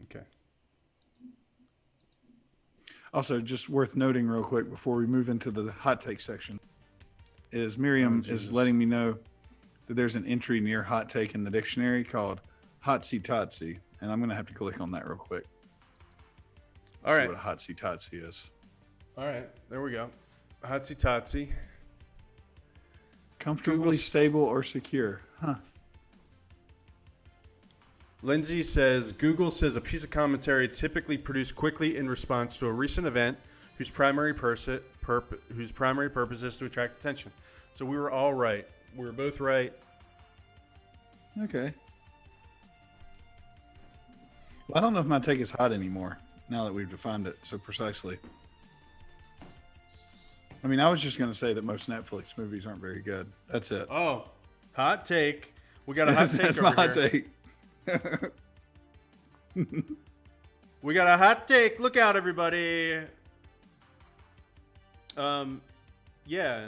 Okay.
Also, just worth noting real quick before we move into the hot take section, is Miriam
Jesus.
is letting me know that there's an entry near hot take in the dictionary called Hotsy Totsy, and I'm going to have to click on that real quick.
All
See
right.
what a Hotsy Totsy is.
All right. There we go. Hotsy totsy.
Comfortably
Google's-
stable or secure. Huh.
Lindsay says Google says a piece of commentary typically produced quickly in response to a recent event whose primary purpose is to attract attention. So we were all right. We were both right.
Okay. Well, I don't know if my take is hot anymore now that we've defined it so precisely. I mean, I was just going to say that most Netflix movies aren't very good. That's it.
Oh, hot take. We got a hot take
That's
over
my hot
here.
take.
We got a hot take. Look out, everybody. Yeah,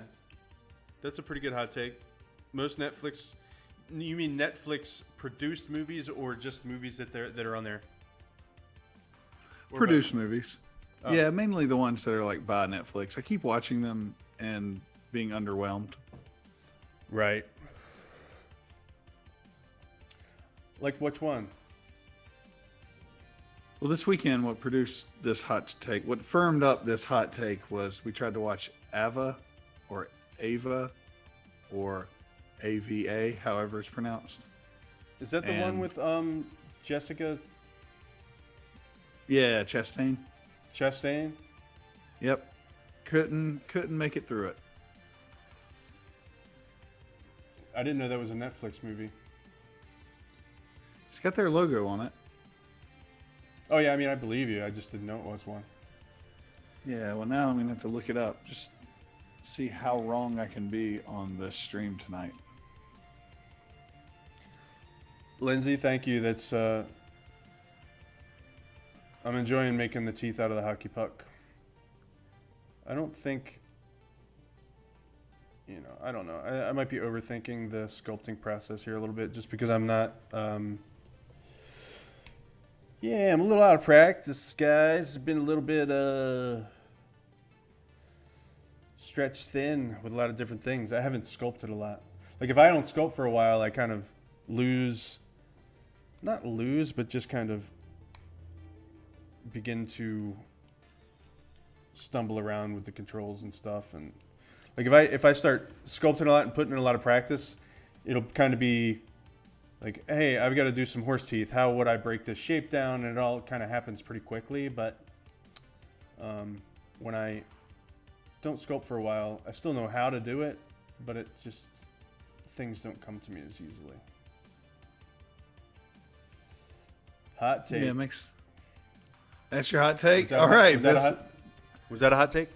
that's a pretty good hot take. Most Netflix. You mean Netflix produced movies or just movies that are on there? Or
Produced movies.
Oh.
Yeah, mainly the ones that are like by Netflix. I keep watching them and being underwhelmed.
both? Right. Like which one?
Well, this weekend, what produced this hot take, what firmed up this hot take was we tried to watch Ava or AVA, however it's pronounced.
Is that the one with Jessica
Yeah, Chastain.
Chastain?
Yep. Couldn't make it through it.
I didn't know that was a Netflix movie.
It's got their logo on it.
Oh yeah, I mean I believe you. I just didn't know it was one.
Yeah, well now I'm gonna have to look it up. Just see how wrong I can be on this stream tonight.
Lindsay, thank you. That's I'm enjoying making the teeth out of the hockey puck. I don't think, I don't know. I might be overthinking the sculpting process here a little bit just because I'm not, I'm a little out of practice, guys. It's been a little bit stretched thin with a lot of different things. I haven't sculpted a lot. Like if I don't sculpt for a while, I kind of not lose, but just kind of begin to stumble around with the controls and stuff. And like if I start sculpting a lot and putting in a lot of practice, it'll kind of be like, hey, I've got to do some horse teeth. How would I break this shape down? And it all kind of happens pretty quickly. But when I don't sculpt for a while, I still know how to do it, but it's just things don't come to me as easily. Hot take.
Yeah, that's your hot take? All right.
Was that a hot take?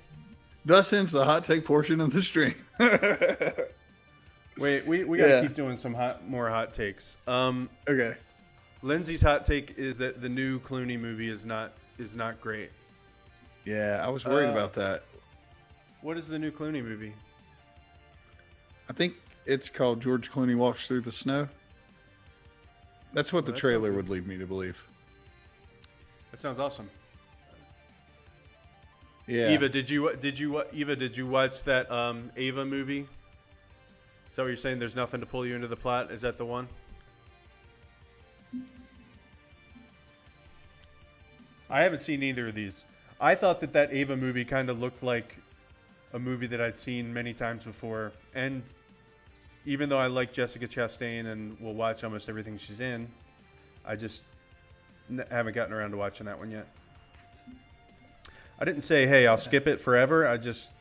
Thus ends the hot take portion of the stream.
Wait, we gotta keep doing some more hot takes.
Okay.
Lindsay's hot take is that the new Clooney movie is not great.
Yeah, I was worried about that.
What is the new Clooney movie?
I think it's called George Clooney Walks Through the Snow. That's what the trailer would lead me to believe.
That sounds awesome.
Yeah.
Eva, did you watch that Ava movie? Is that what you're saying? There's nothing to pull you into the plot? Is that the one? I haven't seen either of these. I thought that Ava movie kind of looked like a movie that I'd seen many times before. And even though I like Jessica Chastain and will watch almost everything she's in, I just haven't gotten around to watching that one yet. I didn't say, hey, I'll skip it forever. I just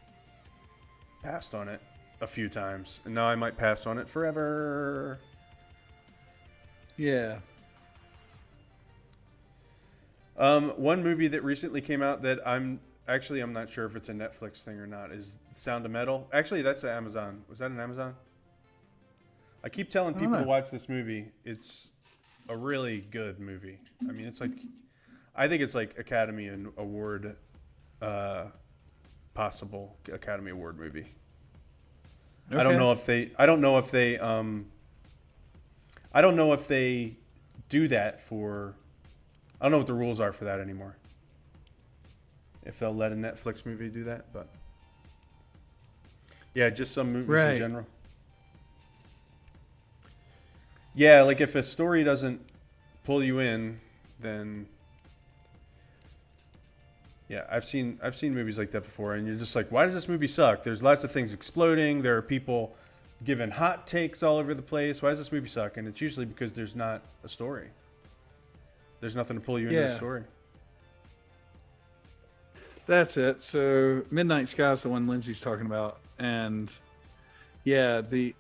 passed on it a few times. And now I might pass on it forever.
Yeah.
One movie that recently came out that I'm not sure if it's a Netflix thing or not is Sound of Metal. Actually, that's an Amazon. Was that an Amazon? I keep telling people to watch this movie. It's a really good movie. I mean, I think it's like Academy Award, possible Academy Award movie. Okay. I don't know if they do that for. I don't know what the rules are for that anymore. If they'll let a Netflix movie do that, but yeah, just some movies in general. Yeah, like if a story doesn't pull you in, then yeah, I've seen movies like that before, and you're just like, why does this movie suck? There's lots of things exploding. There are people giving hot takes all over the place. Why does this movie suck? And it's usually because there's not a story. There's nothing to pull you into the story.
That's it. So Midnight Sky is the one Lindsay's talking about, and yeah, the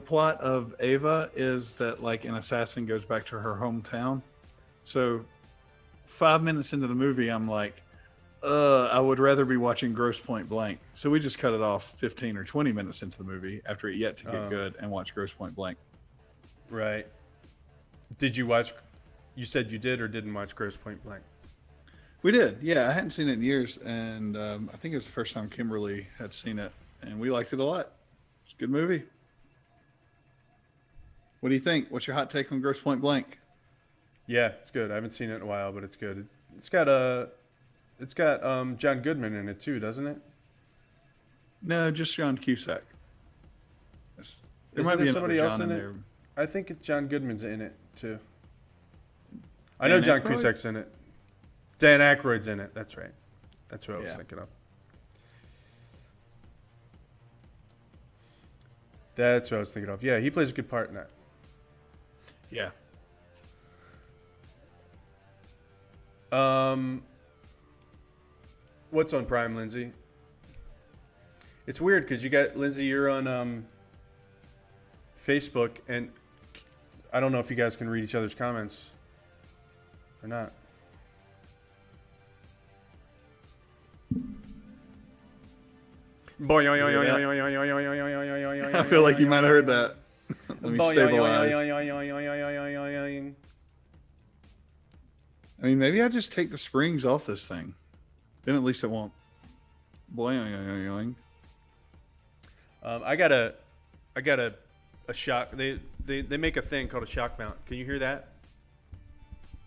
plot of Ava is that like an assassin goes back to her hometown. So 5 minutes into the movie, I'm like, I would rather be watching Grosse Pointe Blank. So we just cut it off 15 or 20 minutes into the movie after it yet to get good and watch Grosse Pointe Blank.
Right. Did you watch? You said you did or didn't watch Grosse Pointe Blank?
We did. Yeah, I hadn't seen it in years, and I think it was the first time Kimberly had seen it, and we liked it a lot. It's a good movie. What do you think? What's your hot take on Grosse Pointe Blank?
Yeah, it's good. I haven't seen it in a while, but it's good. It's got John Goodman in it too, doesn't it?
No, just John Cusack.
There might be somebody else in it. I think John Goodman's in it too. I know John Cusack's in it. Dan Aykroyd's in it. That's right. That's what I was thinking of. That's what I was thinking of. Yeah, he plays a good part in that.
Yeah.
What's on Prime, Lindsay? It's weird because you got Lindsay. You're on Facebook, and I don't know if you guys can read each other's comments or not.
I feel like you might have heard that. Let me stabilize. I mean, maybe I just take the springs off this thing. Then at least it won't. Boing.
I got a shock. They make a thing called a shock mount. Can you hear that?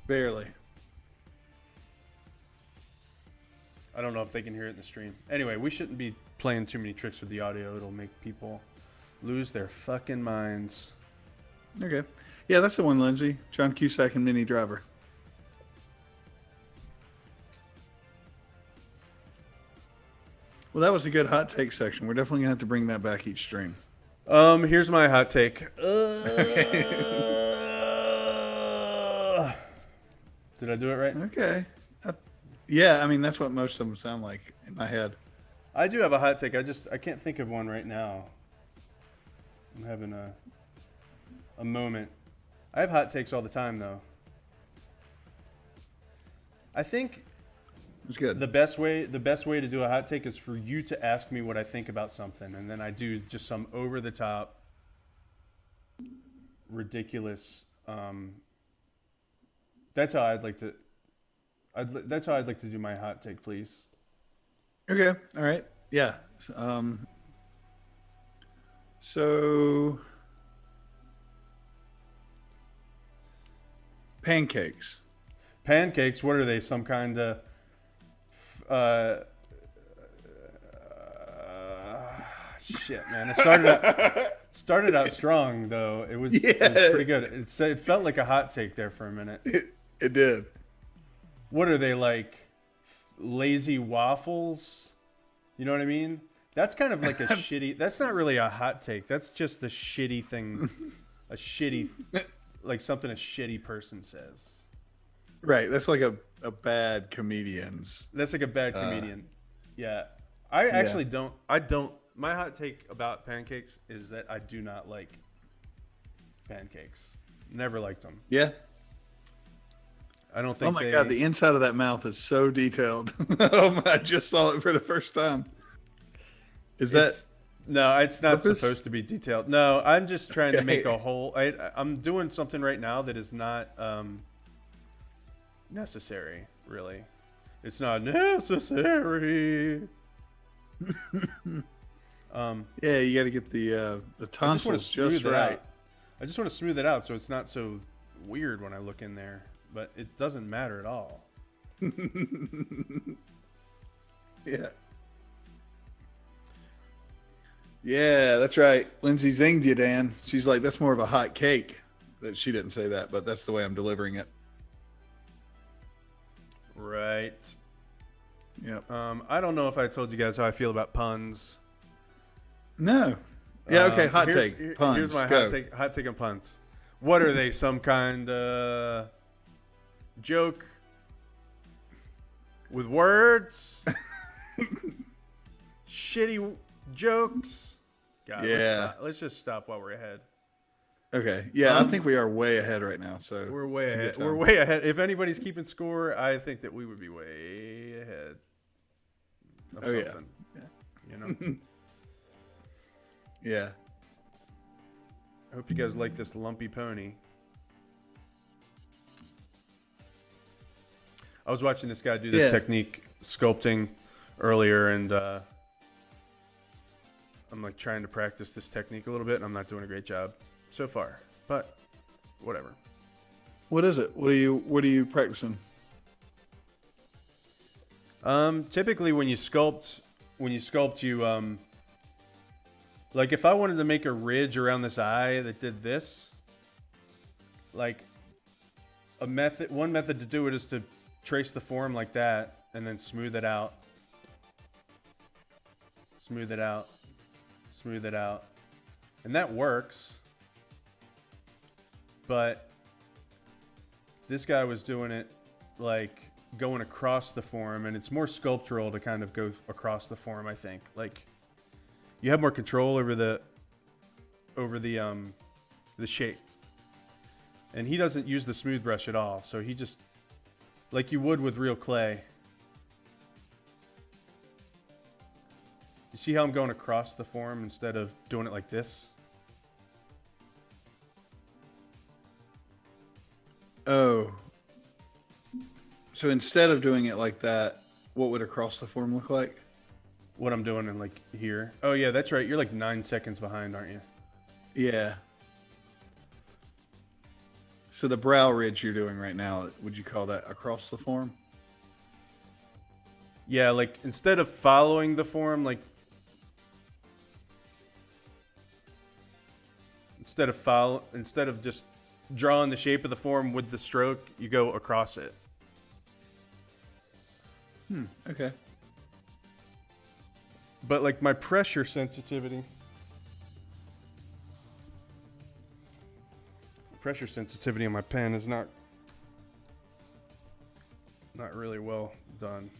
Barely.
I don't know if they can hear it in the stream. Anyway, we shouldn't be playing too many tricks with the audio. It'll make people lose their fucking minds.
Okay. Yeah, that's the one, Lindsay. John Cusack and Minnie Driver. Well, that was a good hot take section. We're definitely gonna have to bring that back each stream.
Here's my hot take. Did I do it right?
Okay. Yeah, I mean that's what most of them sound like in my head.
I do have a hot take. I can't think of one right now. I'm having a moment. I have hot takes all the time though. I think
It's good.
the best way to do a hot take is for you to ask me what I think about something, and then I do just some over the top, ridiculous. That's how I'd like to. That's how I'd like to do my hot take, please.
Okay. All right. Yeah. So pancakes.
Pancakes. What are they? Some kind of. Shit, man. It started out strong though. It was pretty good. It felt like a hot take there for a minute.
It did.
What are they, like lazy waffles? You know what I mean? That's kind of like a shitty. That's not really a hot take. That's just a shitty thing. A shitty, like something a shitty person says.
Right. That's like a bad comedian's.
That's like a bad comedian. Yeah. I actually don't. My hot take about pancakes is that I do not like pancakes. Never liked them.
Yeah.
I don't think.
Oh my God, the inside of that mouth is so detailed. I just saw it for the first time.
No, it's not
purpose?
supposed to be detailed. No, I'm just trying to make a whole. I'm doing something right now that is not necessary. Really, it's not necessary.
Yeah, you got to get the tonsils just right.
I just want to smooth it out so it's not so weird when I look in there, but it doesn't matter at all.
Yeah. Yeah, that's right. Lindsay zinged you, Dan. She's like, that's more of a hot cake. That she didn't say that, but that's the way I'm delivering it.
Right.
Yep.
I don't know if I told you guys how I feel about puns.
No. Yeah, okay, hot take. Puns.
Here's my
Go.
hot take on puns. What are they? Some kind of joke with words? Shitty jokes? God,
Yeah.
let's just stop while we're ahead.
Okay. Yeah, I think we are way ahead right now. So
We're way
it's a good
ahead.
time.
We're way ahead. If anybody's keeping score, I think that we would be way ahead of
Oh, yeah.
something. You know?
Yeah.
I hope you guys like this lumpy pony. I was watching this guy do this technique sculpting earlier, and I'm like trying to practice this technique a little bit, and I'm not doing a great job so far, but whatever.
What is it? What are you practicing?
Typically when you sculpt, you like if I wanted to make a ridge around this eye that did this, like one method to do it is to trace the form like that and then smooth it out. Smooth it out. And that works. But this guy was doing it like going across the form, and it's more sculptural to kind of go across the form, I think. Like you have more control over the shape. And he doesn't use the smooth brush at all, so he just, like you would with real clay. You see how I'm going across the form instead of doing it like this?
Oh. So instead of doing it like that, what would across the form look like?
What I'm doing in like here. Oh yeah, that's right. You're like 9 seconds behind, aren't you?
Yeah. So the brow ridge you're doing right now, would you call that across the form?
Yeah, like instead of following the form, like instead of just drawing the shape of the form with the stroke, you go across it.
Okay.
But like my pressure sensitivity on my pen is not really well done.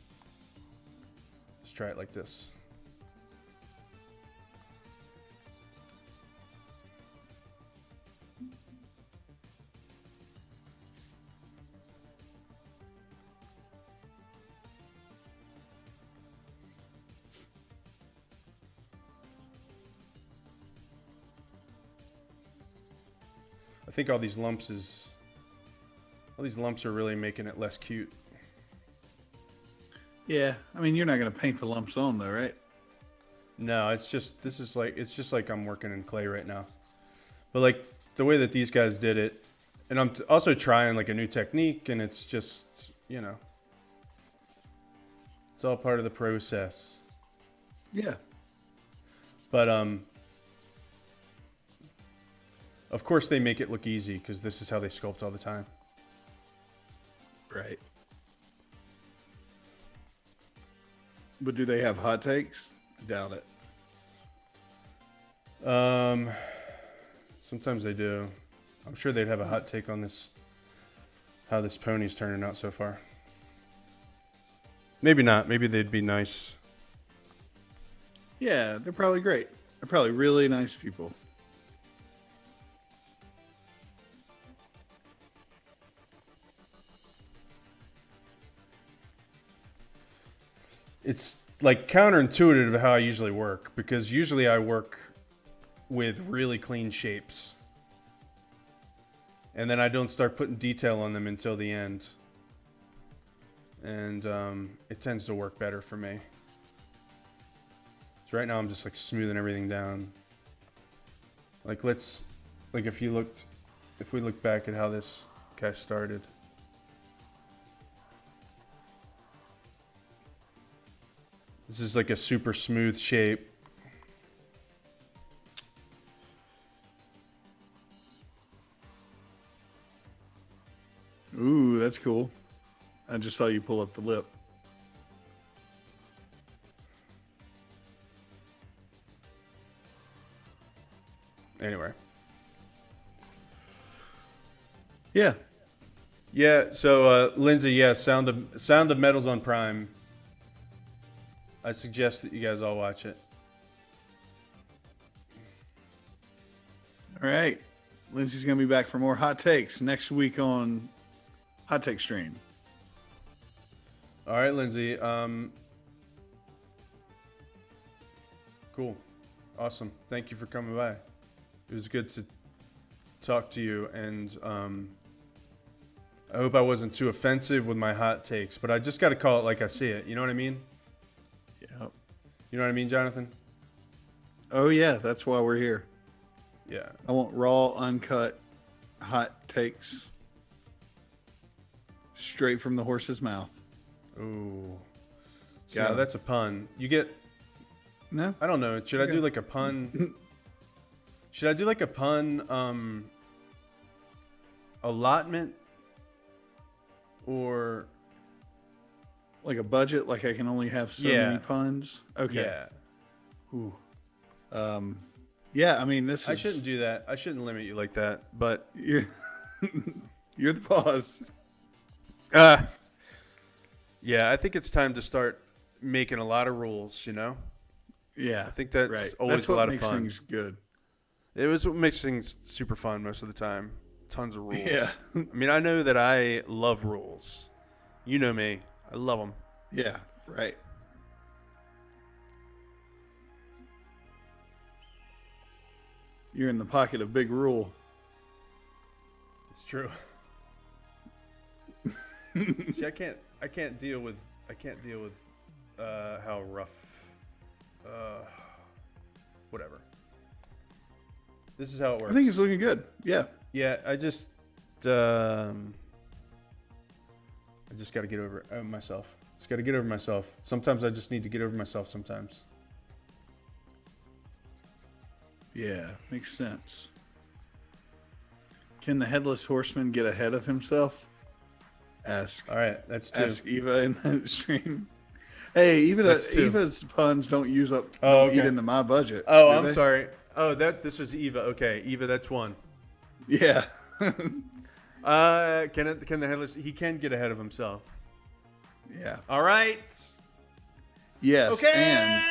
Let's try it like this. I think all these lumps are really making it less cute.
Yeah. I mean, you're not going to paint the lumps on though, right?
No, it's just like I'm working in clay right now. But like the way that these guys did it, and I'm also trying like a new technique, and it's just, you know, it's all part of the process.
Yeah.
But of course they make it look easy because this is how they sculpt all the time.
Right. But do they have hot takes? I doubt it.
Sometimes they do. I'm sure they'd have a hot take on this, how this pony's turning out so far. Maybe not. Maybe they'd be nice.
Yeah, they're probably great. They're probably really nice people.
It's like counterintuitive to how I usually work, because usually I work with really clean shapes. And then I don't start putting detail on them until the end. And it tends to work better for me. So right now I'm just like smoothing everything down. Like if we look back at how this guy started. This is like a super smooth shape.
Ooh, that's cool. I just saw you pull up the lip.
Anyway.
Yeah.
Yeah, so Lindsay, yeah, Sound of Metal's on Prime. I suggest that you guys all watch it.
All right. Lindsay's going to be back for more hot takes next week on Hot Take Stream.
All right, Lindsay. Cool. Awesome. Thank you for coming by. It was good to talk to you, and I hope I wasn't too offensive with my hot takes, but I just got to call it like I see it. You know what I mean?
Yeah.
You know what I mean, Jonathan?
Oh, yeah. That's why we're here.
Yeah.
I want raw, uncut, hot takes straight from the horse's mouth.
Ooh.
Got
Yeah,
it.
that's a pun. You get...
No?
I don't know. Should I do like a pun? Should I do like a pun allotment? Or...
Like a budget? Like I can only have so
Yeah.
many puns? Okay.
Yeah.
Ooh. Yeah, I mean, this
I
is
shouldn't do that. I shouldn't limit you like that. But
you're, you're the boss.
yeah, I think it's time to start making a lot of rules.
Yeah,
I think that's
right.
always
That's
a
what
lot of
makes
fun.
things good.
It was what makes things super fun most of the time. Tons of rules.
Yeah.
I mean, I know that I love rules. You know me. I love them.
Yeah, right. You're in the pocket of Big Rule.
It's true. See, I can't deal with how rough. Whatever. This is how it works.
I think it's looking good. Yeah.
Yeah, I just got to get over myself. Just got to get over myself. Sometimes I just need to get over myself. Sometimes.
Yeah, makes sense. Can the Headless Horseman get ahead of himself? Ask.
All right, that's two.
Ask Eva in the stream. Hey,
That's two.
Eva's puns don't use up.
Oh,
don't eat
okay.
into my budget.
Oh,
do
I'm
they?
sorry. Oh, this was Eva. Okay, Eva, that's one.
Yeah.
Can the headless? He can get ahead of himself.
Yeah.
All right.
Yes.
Okay.
And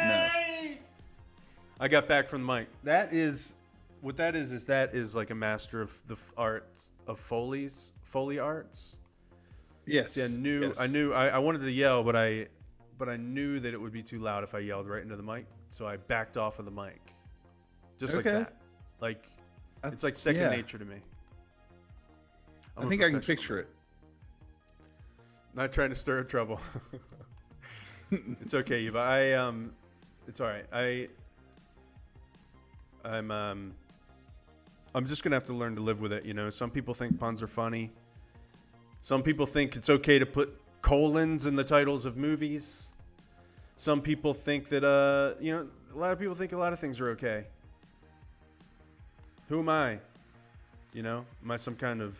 no.
I got back from the mic. That is like a master of the arts of Foley arts.
Yes.
See, I
Yes.
knew I wanted to yell, but I knew that it would be too loud if I yelled right into the mic, so I backed off of the mic. Just like
Okay.
that. Like it's like second
yeah.
nature to me.
I think I can picture it.
Not trying to stir up trouble. It's okay, Eva. It's all right. I'm just gonna have to learn to live with it. Some people think puns are funny. Some people think it's okay to put colons in the titles of movies. Some people think that a lot of people think a lot of things are okay. Who am I? Am I some kind of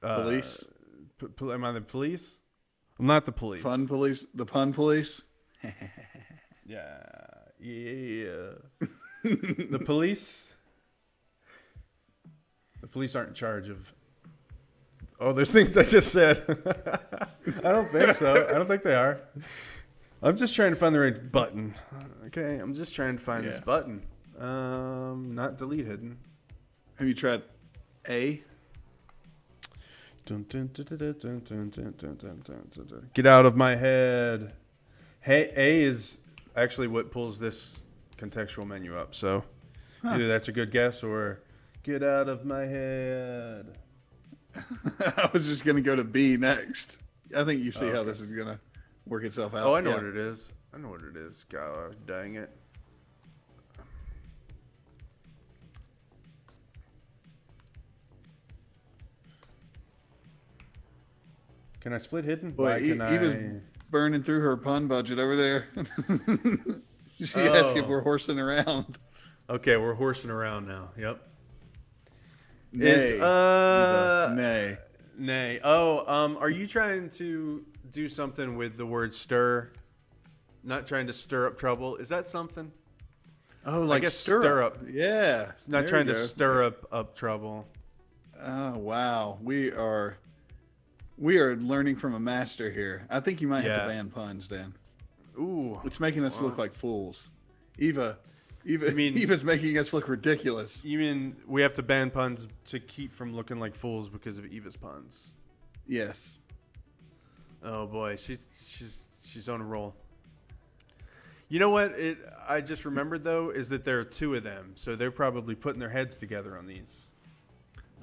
Police?
Am I the police? I'm not the police.
Fun police? The pun police?
Yeah. The police. The police aren't in charge of. Oh, there's things I just said. I don't think so. I don't think they are. I'm just trying to find the right button. Okay, I'm just trying to find this button. Not delete hidden.
Have you tried A?
Get out of my head. Hey, A is actually what pulls this contextual menu up. So either that's a good guess or get out of my head.
I was just going to go to B next. I think you see how this is going to work itself out.
Oh, I know what it is. I know what it is. God dang it. Can I split hidden?
Boy,
Why can
Eva's burning through her pun budget over there. She asked if we're horsing around.
Okay, we're horsing around now. Yep.
Nay. Eva, nay.
Nay. Oh, are you trying to do something with the word stir? Not trying to stir up trouble. Is that something?
Oh, like
guess
stir up. Yeah.
Not
there
trying
you
to
go.
stir up trouble.
Oh, wow. We are learning from a master here. I think you might have to ban puns, Dan.
Ooh.
It's making us look like fools. Eva's making us look ridiculous.
You mean we have to ban puns to keep from looking like fools because of Eva's puns?
Yes.
Oh boy, she's on a roll. You know what? I just remembered though is that there are two of them, so they're probably putting their heads together on these.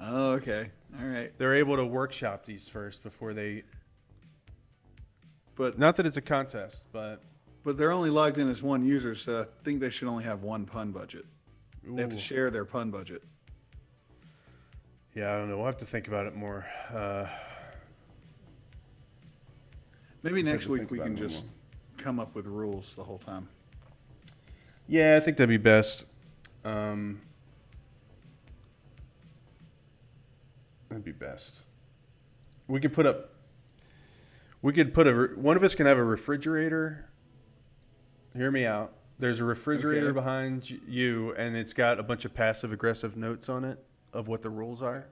Oh, okay. All right.
They're able to workshop these first before they.
But
Not that it's a contest, but
they're only logged in as one user, so I think they should only have one pun budget. They have to
ooh.
share their pun budget.
Yeah, I don't know. We'll have to think about it more.
Maybe next
to
week
think
we
about
can
it a little
just come up with rules the whole time.
Yeah, I think that'd be best. That'd be best. We could put one of us can have a refrigerator Hear me out. There's a refrigerator
Okay.
behind you, and it's got a bunch of passive-aggressive notes on it of what the rules are.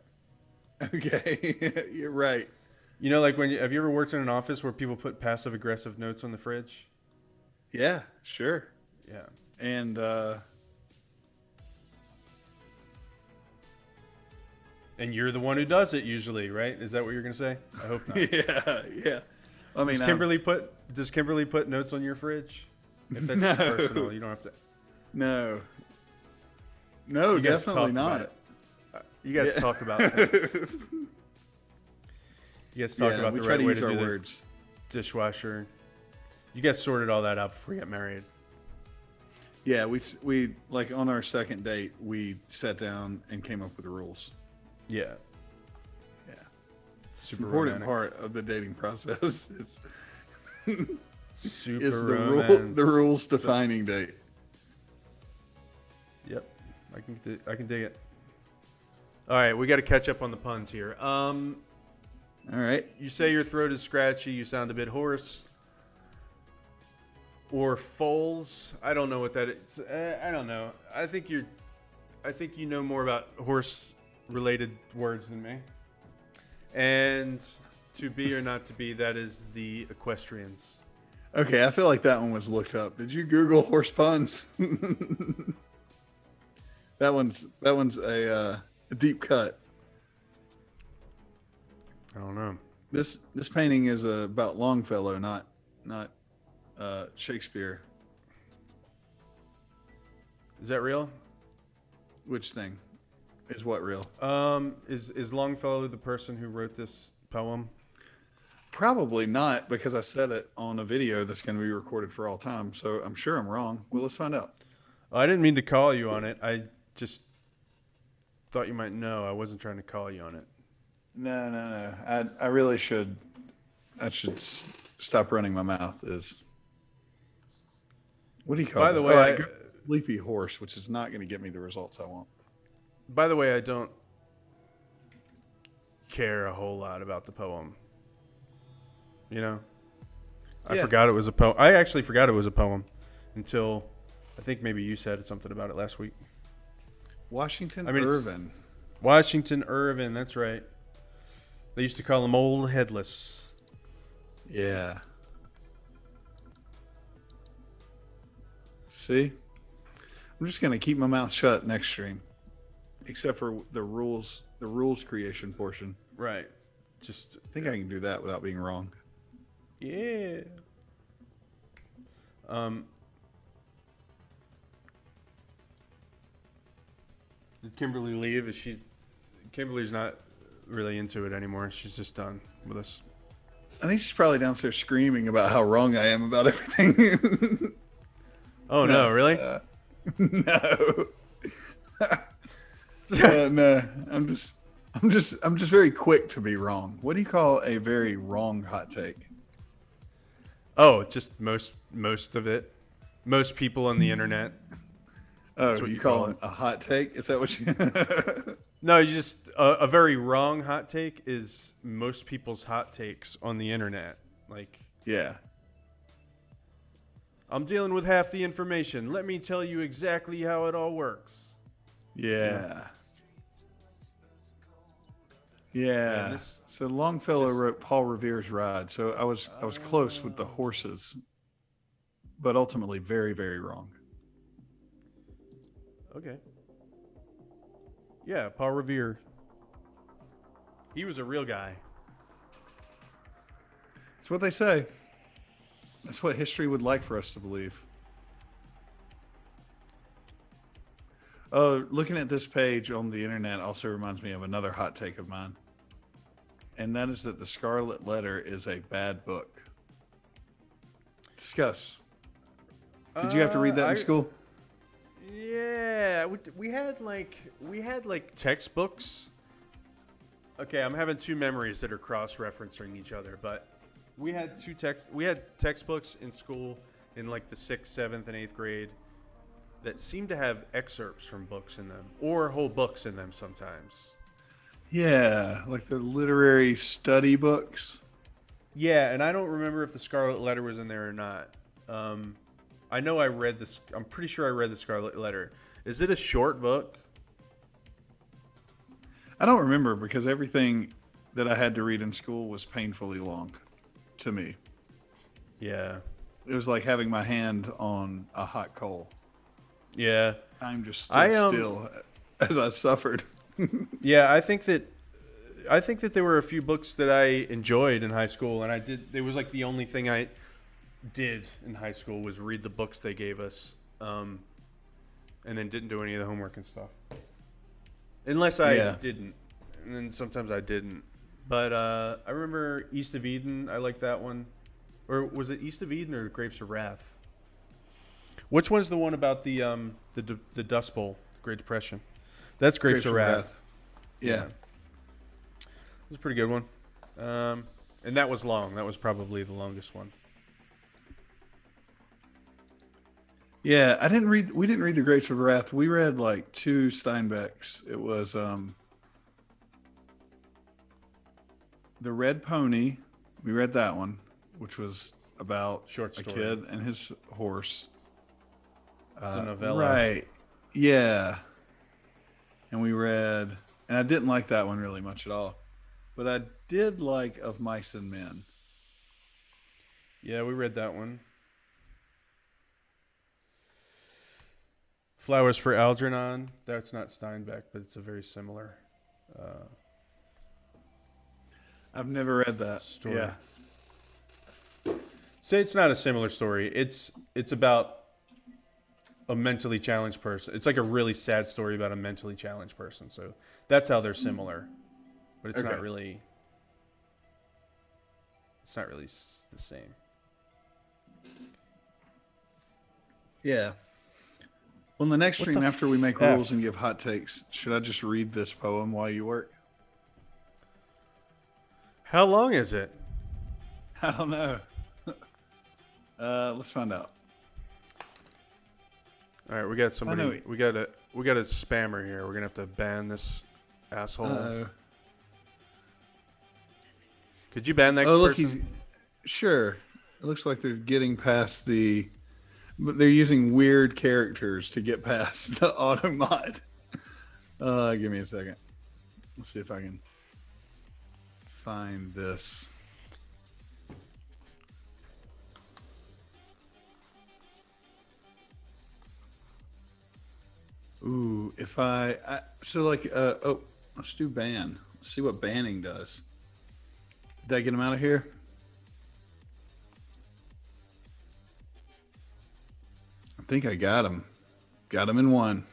Okay. You're right.
You know, like have you ever worked in an office where people put passive-aggressive notes on the fridge?
Yeah, sure.
Yeah.
And
And you're the one who does it usually, right? Is that what you're gonna say? I hope not.
yeah. I mean,
Does Kimberly put notes on your fridge? If that's
No.
personal, you don't have to.
no. No,
You guys
definitely
talk about
not.
it. You guys
Yeah.
talk about things. You guys talk about
we
the
try
right
to
way
use
to
our
do the
words.
dishwasher. You guys sorted all that out before you got married.
Yeah, we like on our second date, we sat down and came up with the rules.
Yeah.
Yeah. It's
Super
an important
romantic.
part of the dating process.
Super
It's
romance.
the rules defining date.
Yep. I can dig it. All right, we got to catch up on the puns here.
All right.
You say your throat is scratchy, you sound a bit hoarse. Or foals. I don't know what that is. I don't know. I think you know more about horse related words than me. And to be or not to be, that is the equestrians.
Okay, I feel like that one was looked up. Did you Google horse puns? That one's a deep cut.
I don't know.
This painting is about Longfellow, not Shakespeare.
Is that real?
Which thing is what real?
Is Longfellow the person who wrote this poem?
Probably not, because I said it on a video that's going to be recorded for all time. So I'm sure I'm wrong. Well, let's find out.
I didn't mean to call you on it. I just thought you might know. I wasn't trying to call you on it.
No. I really should. I should stop running my mouth. What do you call
By
this?
the way,
I go sleepy horse, which is not going to get me the results I want.
By the way, I don't care a whole lot about the poem. You know? I
Yeah.
forgot it was a poem. I actually forgot it was a poem until I think maybe you said something about it last week.
Washington
I mean, it's-
Irvin.
Washington Irvin, that's right. They used to call him Old Headless.
Yeah. See? I'm just going to keep my mouth shut next stream. Except for the rules creation portion.
Right. Just,
I think I can do that without being wrong.
yeah. Did Kimberly leave? Kimberly's not really into it anymore. She's just done with us.
I think she's probably downstairs screaming about how wrong I am about everything.
Oh no, really?
No. No. I'm just very quick to be wrong. What do you call a very wrong hot take?
Oh, just most of it. Most people on the internet.
Oh,
what
you
you
call
call
it a hot take? Is that what you?
No, you just a very wrong hot take is most people's hot takes on the internet. Like,
Yeah.
I'm dealing with half the information. Let me tell you exactly how it all works.
Yeah. Yeah.
Man, this-
So Longfellow wrote Paul Revere's Ride. So I was close with the horses, but ultimately very, very wrong.
Okay. Yeah, Paul Revere. He was a real guy.
That's what they say. That's what history would like for us to believe. Oh, looking at this page on the internet also reminds me of another hot take of mine. And that is that The Scarlet Letter is a bad book. Discuss. Did you have to read that in school?
Yeah, we had like textbooks. Okay, I'm having two memories that are cross-referencing each other, but we had textbooks in school in like the 6th, 7th, and 8th grade that seemed to have excerpts from books in them or whole books in them sometimes.
Yeah, like the literary study books.
Yeah, and I don't remember if the Scarlet Letter was in there or not. I know I read this. I'm pretty sure I read the Scarlet Letter. Is it a short book?
I don't remember because everything that I had to read in school was painfully long to me.
Yeah.
It was like having my hand on a hot coal.
Yeah.
Time just stood still as I suffered.
Yeah, I think that there were a few books that I enjoyed in high school, and it was like the only thing I did in high school was read the books they gave us, and then didn't do any of the homework and stuff. Unless I didn't, and then sometimes I didn't. But I remember East of Eden. I like that one. Or was it East of Eden or Grapes of Wrath? Which one's the one about the Dust Bowl, Great Depression? That's Grapes of Wrath.
Yeah.
It was a pretty good one. And that was long. That was probably the longest one.
Yeah, we didn't read the Grapes of Wrath. We read like 2 Steinbecks. It was The Red Pony. We read that one, which was about
Short story.
a kid and his horse.
It's a novella.
Right. Yeah. And I didn't like that one really much at all. But I did like Of Mice and Men.
Yeah, we read that one. Flowers for Algernon. That's not Steinbeck, but it's a very similar
I've never read that
story.
Yeah.
Say it's not a similar story. It's about a mentally challenged person. It's like a really sad story about a mentally challenged person. So that's how they're similar, but it's not really. It's not really the same.
Yeah. Well, in the next stream, after we make rules and give hot takes, should I just read this poem while you work?
How long is it?
I don't know. Let's find out.
All right, we got somebody. We got a spammer here. We're gonna have to ban this asshole.
Uh-oh.
Could you ban that
Oh, look,
person?
Sure. It looks like they're getting past but they're using weird characters to get past the auto mod. Give me a second. Let's see if I can find this. Ooh, if let's do ban. Let's see what banning does. Did I get him out of here? I think I got him. Got him in one.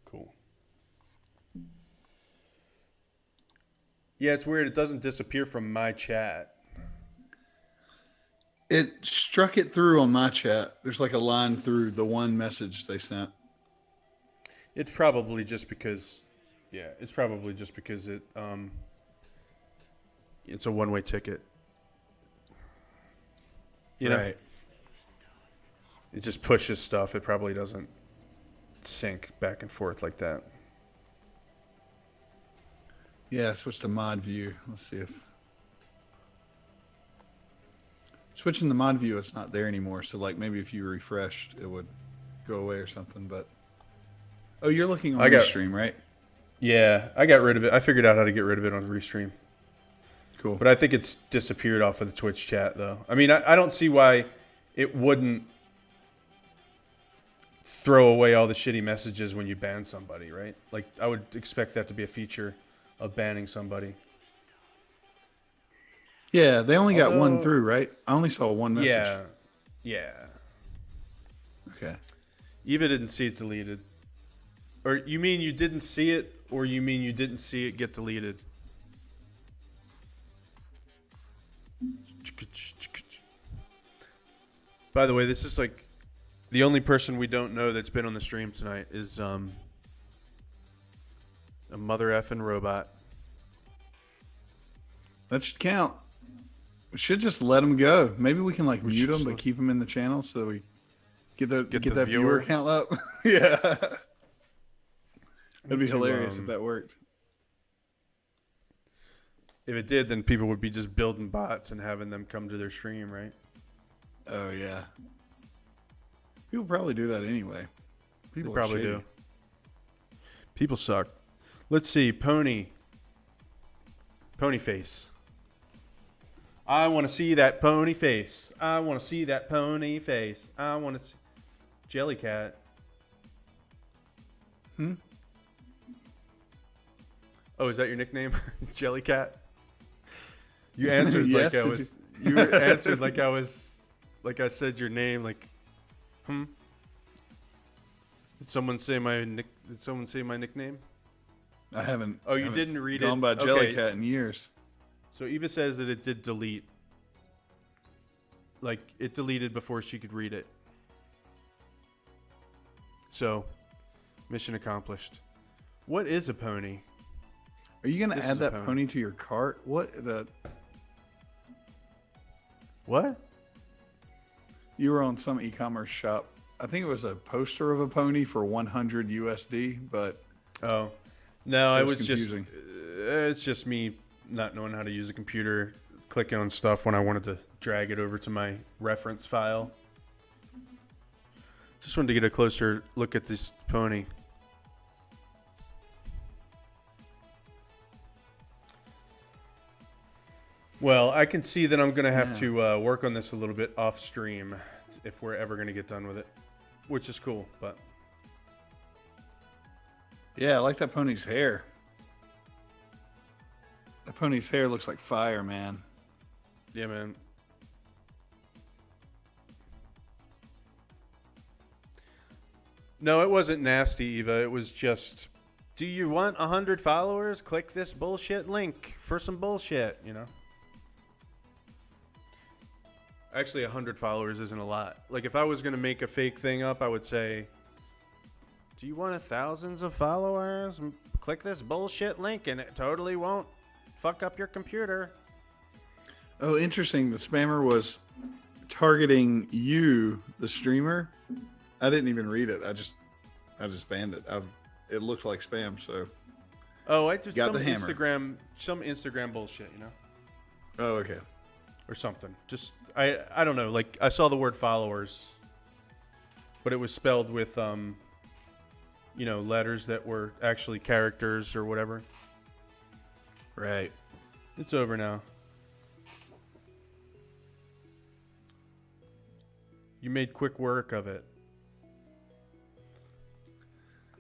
Cool. Yeah, it's weird. It doesn't disappear from my chat.
It struck it through on my chat. There's like a line through the one message they sent.
It's probably just because it's a one-way ticket. You know?
Right.
It just pushes stuff. It probably doesn't sync back and forth like that.
Yeah, switch to mod view. Let's see if switching the mod view, it's not there anymore. So like maybe if you refreshed, it would go away or something. But you're looking on Restream, right?
Yeah, I got rid of it. I figured out how to get rid of it on Restream.
Cool.
But I think it's disappeared off of the Twitch chat, though. I mean, I don't see why it wouldn't throw away all the shitty messages when you ban somebody, right? Like, I would expect that to be a feature of banning somebody.
Yeah, they only got one through, right? I only saw one message.
Yeah.
Okay.
Eva didn't see it deleted. Or you mean you didn't see it, or you mean you didn't see it get deleted? By the way, this is like the only person we don't know that's been on the stream tonight is a mother effing robot.
That should count. We should just let them go. Maybe we can like mute them, but keep them in the channel so we get that viewer count up. Yeah, that'd be hilarious if that worked.
If it did, then people would be just building bots and having them come to their stream, right?
Oh yeah. People probably do that anyway. People
They probably
are shady.
do. People suck. Let's see. Pony face. I want to see that pony face. I want to see that pony face. I want to see... Jellycat. Oh, is that your nickname? Jellycat? You answered
Yes,
like I
did
was... You answered like I was... Like I said your name, like... Did someone say my nickname?
I haven't.
Oh, you
haven't
didn't read
gone
it?
by
Okay.
Jellycat in years.
So Eva says that it did delete. Like, it deleted before she could read it. So, mission accomplished. What is a pony?
Are you gonna
This
add
is a
that
pony.
pony to your cart? What the?
What?
You were on some e-commerce shop. I think it was a poster of a pony for 100 USD, but
Oh. No,
It
it
was
was just...
confusing.
It's just me not knowing how to use a computer, clicking on stuff when I wanted to drag it over to my reference file. Just wanted to get a closer look at this pony. Well, I can see that I'm going to have to work on this a little bit off stream if we're ever going to get done with it, which is cool, but
yeah, I like that pony's hair. That pony's hair looks like fire, man.
yeah, man. No, it wasn't nasty, Eva. It was just, do you want 100 followers? Click this bullshit link for some bullshit, you know? Actually, 100 followers isn't a lot. Like, if I was going to make a fake thing up, I would say, do you want thousands of followers? Click this bullshit link and it totally won't fuck up your computer.
Oh, interesting. The spammer was targeting you, the streamer. I didn't even read it. I just banned it. It looked like spam, so.
Oh, I just
Got
some
the hammer.
Instagram bullshit, you know?
Oh, okay.
Or something. Just I don't know. Like, I saw the word followers, but it was spelled with letters that were actually characters or whatever.
Right.
It's over now. You made quick work of it.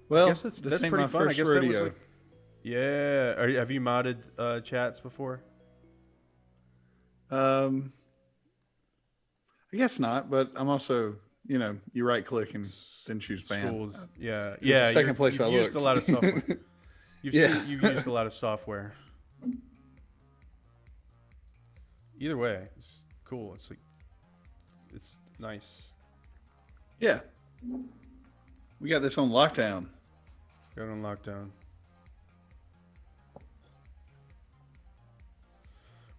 Well,
guess that's
this ain't
pretty
my
fun. I
first
guess that was
rodeo.
like- Yeah. Have you modded chats before?
I guess not, but I'm also, you right click and then choose ban.
Schools. Yeah.
the
Yeah.
second place
you've
I
used
looked.
a lot of software.
Yeah.
You've used a lot of software. Either way, it's cool. It's like, it's nice.
Yeah. We got this on lockdown.
Got on lockdown.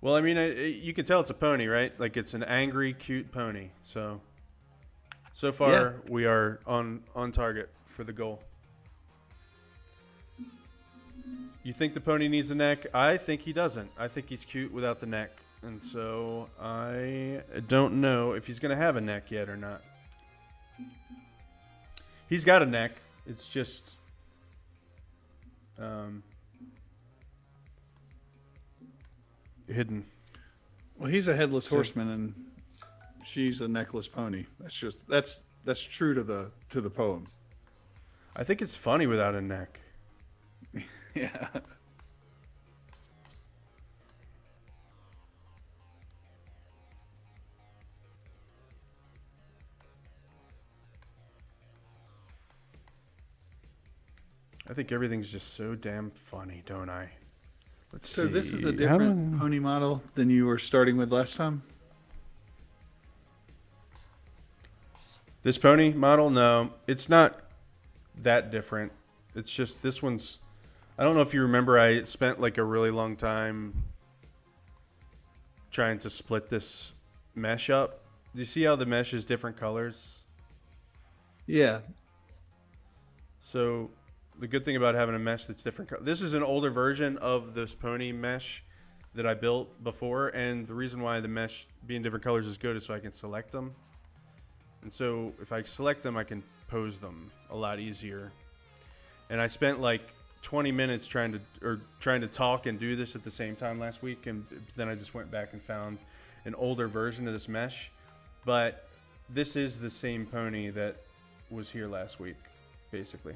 Well, I mean, you can tell it's a pony, right? Like, it's an angry, cute pony. So far,
Yeah.
we are on target for the goal. You think the pony needs a neck? I think he doesn't. I think he's cute without the neck. And so I don't know if he's going to have a neck yet or not. He's got a neck. It's just... hidden.
Well, he's a headless horseman and she's a necklace pony. That's true to the poem.
I think it's funny without a neck.
Yeah.
I think everything's just so damn funny, don't I? Let's
So
see.
this is a different pony model than you were starting with last time?
This pony model? No, it's not that different. It's just this one's... I don't know if you remember, I spent like a really long time trying to split this mesh up. Do you see how the mesh is different colors?
Yeah.
So the good thing about having a mesh that's different, this is an older version of this pony mesh, that I built before, and the reason why the mesh being different colors is good is so I can select them. And so if I select them, I can pose them a lot easier. And I spent like 20 minutes trying to talk and do this at the same time last week, and then I just went back and found an older version of this mesh. But this is the same pony that was here last week, basically.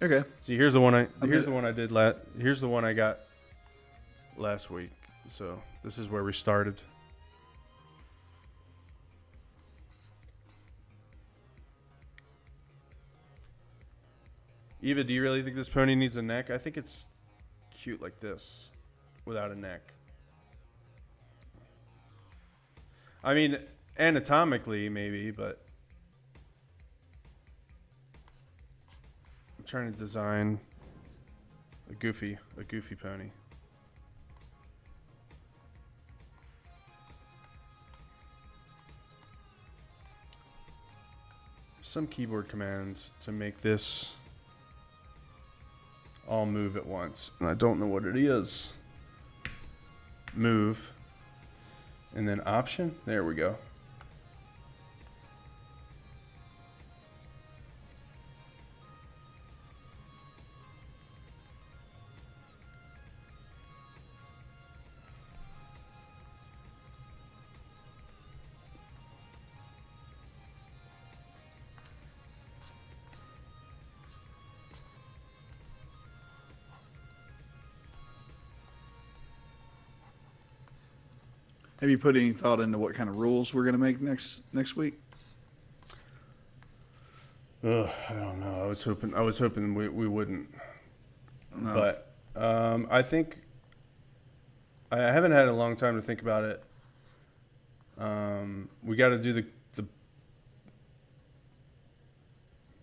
Okay.
See, here's the one here's the one I got last week. So this is where we started. Eva, do you really think this pony needs a neck? I think it's cute like this, without a neck. I mean, anatomically maybe, but I'm trying to design a goofy pony. Some keyboard commands to make this all move at once, and I don't know what it is. Move, and then option. There we go.
Have you put any thought into what kind of rules we're going to make next week?
I don't know. I was hoping we wouldn't.
No.
But I think I haven't had a long time to think about it. We got to do the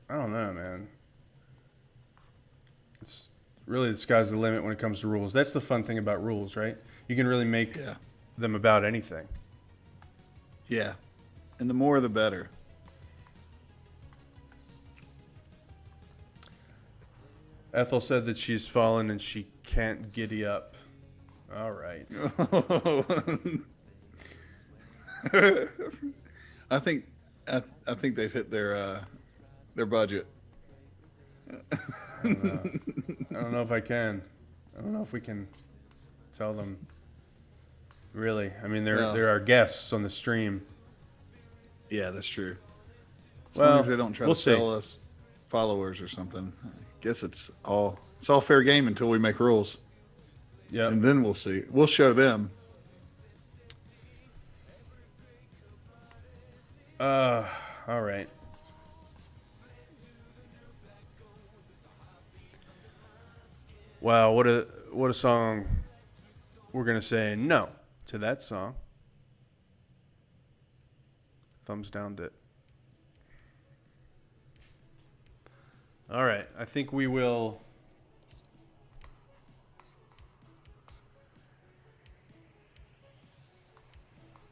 I don't know, man. It's really the sky's the limit when it comes to rules. That's the fun thing about rules, right? You can really make them about anything.
Yeah. And the more the better.
Ethel said that she's fallen and she can't giddy up. All right.
I think they've hit their budget.
I don't know if I can. I don't know if we can tell them. Really, I mean, they're our guests on the stream.
Yeah, that's true. As
Well,
long as they don't try to sell us followers or something, I guess it's all fair game until we make rules.
Yeah,
and then we'll see. We'll show them.
All right. Wow, what a song. We're gonna say no to that song. Thumbs downed it. All right, I think we will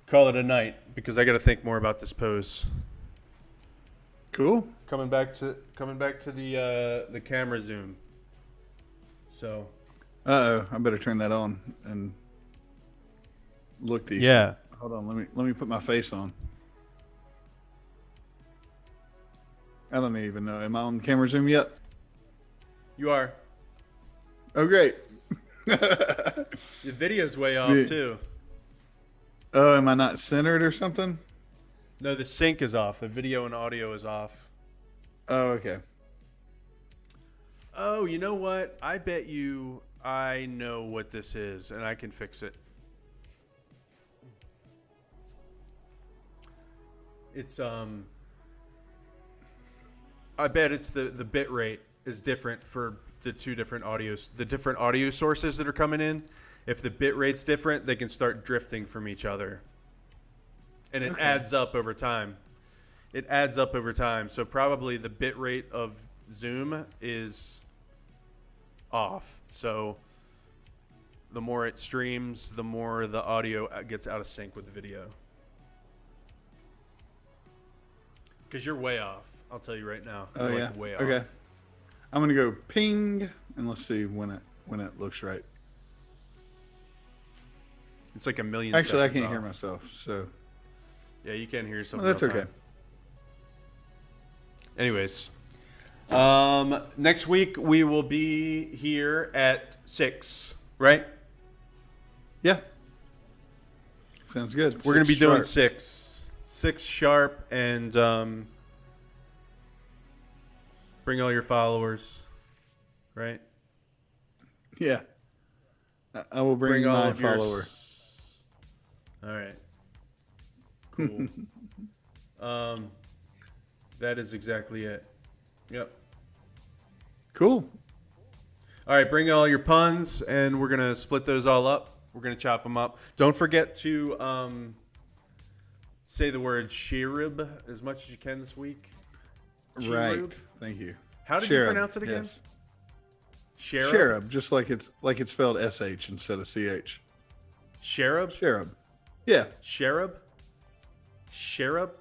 call it a night because I got to think more about this pose.
Cool.
Coming back to the camera zoom. So.
Uh-oh, I better turn that on and look these.
Yeah.
Hold on, let me put my face on. I don't even know. Am I on camera zoom yet?
You are.
Oh, great.
The video's way off too.
Oh, am I not centered or something?
No, the sync is off. The video and audio is off.
Oh, okay.
Oh, you know what? I bet you I know what this is, and I can fix it. It's I bet it's the bit rate is different for the two different audios, the different audio sources that are coming in. If the bit rate's different, they can start drifting from each other. And it adds up over time. It adds up over time. So probably the bit rate of Zoom is off. So the more it streams, the more the audio gets out of sync with the video. Because you're way off. I'll tell you right now.
Oh,
You're
yeah.
Way off.
Okay. I'm going to go ping, and let's see when it looks right.
It's like a million.
Actually, I
seconds
can't hear
off.
myself, so
Yeah, you can't hear yourself.
well, that's
in real
okay.
time. Anyways, next week we will be here at 6, right?
Yeah, sounds good.
We're gonna be
6
doing
sharp.
6 sharp, and bring all your followers, right?
Yeah, I will bring
all
my
of your
follower.
All right. Cool. That is exactly it. Yep.
Cool.
All right, bring all your puns, and we're gonna split those all up. We're gonna chop them up. Don't forget to say the word cherub as much as you can this week.
Right.
Cherub?
Thank you.
How did you
Cherub,
pronounce it again?
Yes.
Cherub.
Cherub, just like it's spelled SH instead of CH.
Cherub.
Cherub. Yeah.
Cherub. Cherub.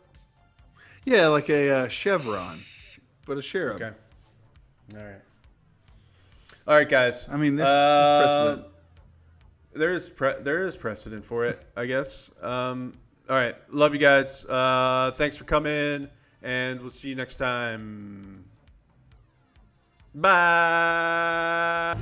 Yeah, like a chevron, but a cherub.
Okay. All right. All right, guys.
I mean, there's precedent.
There is precedent for it, I guess. All right. Love you guys. Thanks for coming, and we'll see you next time. Bye.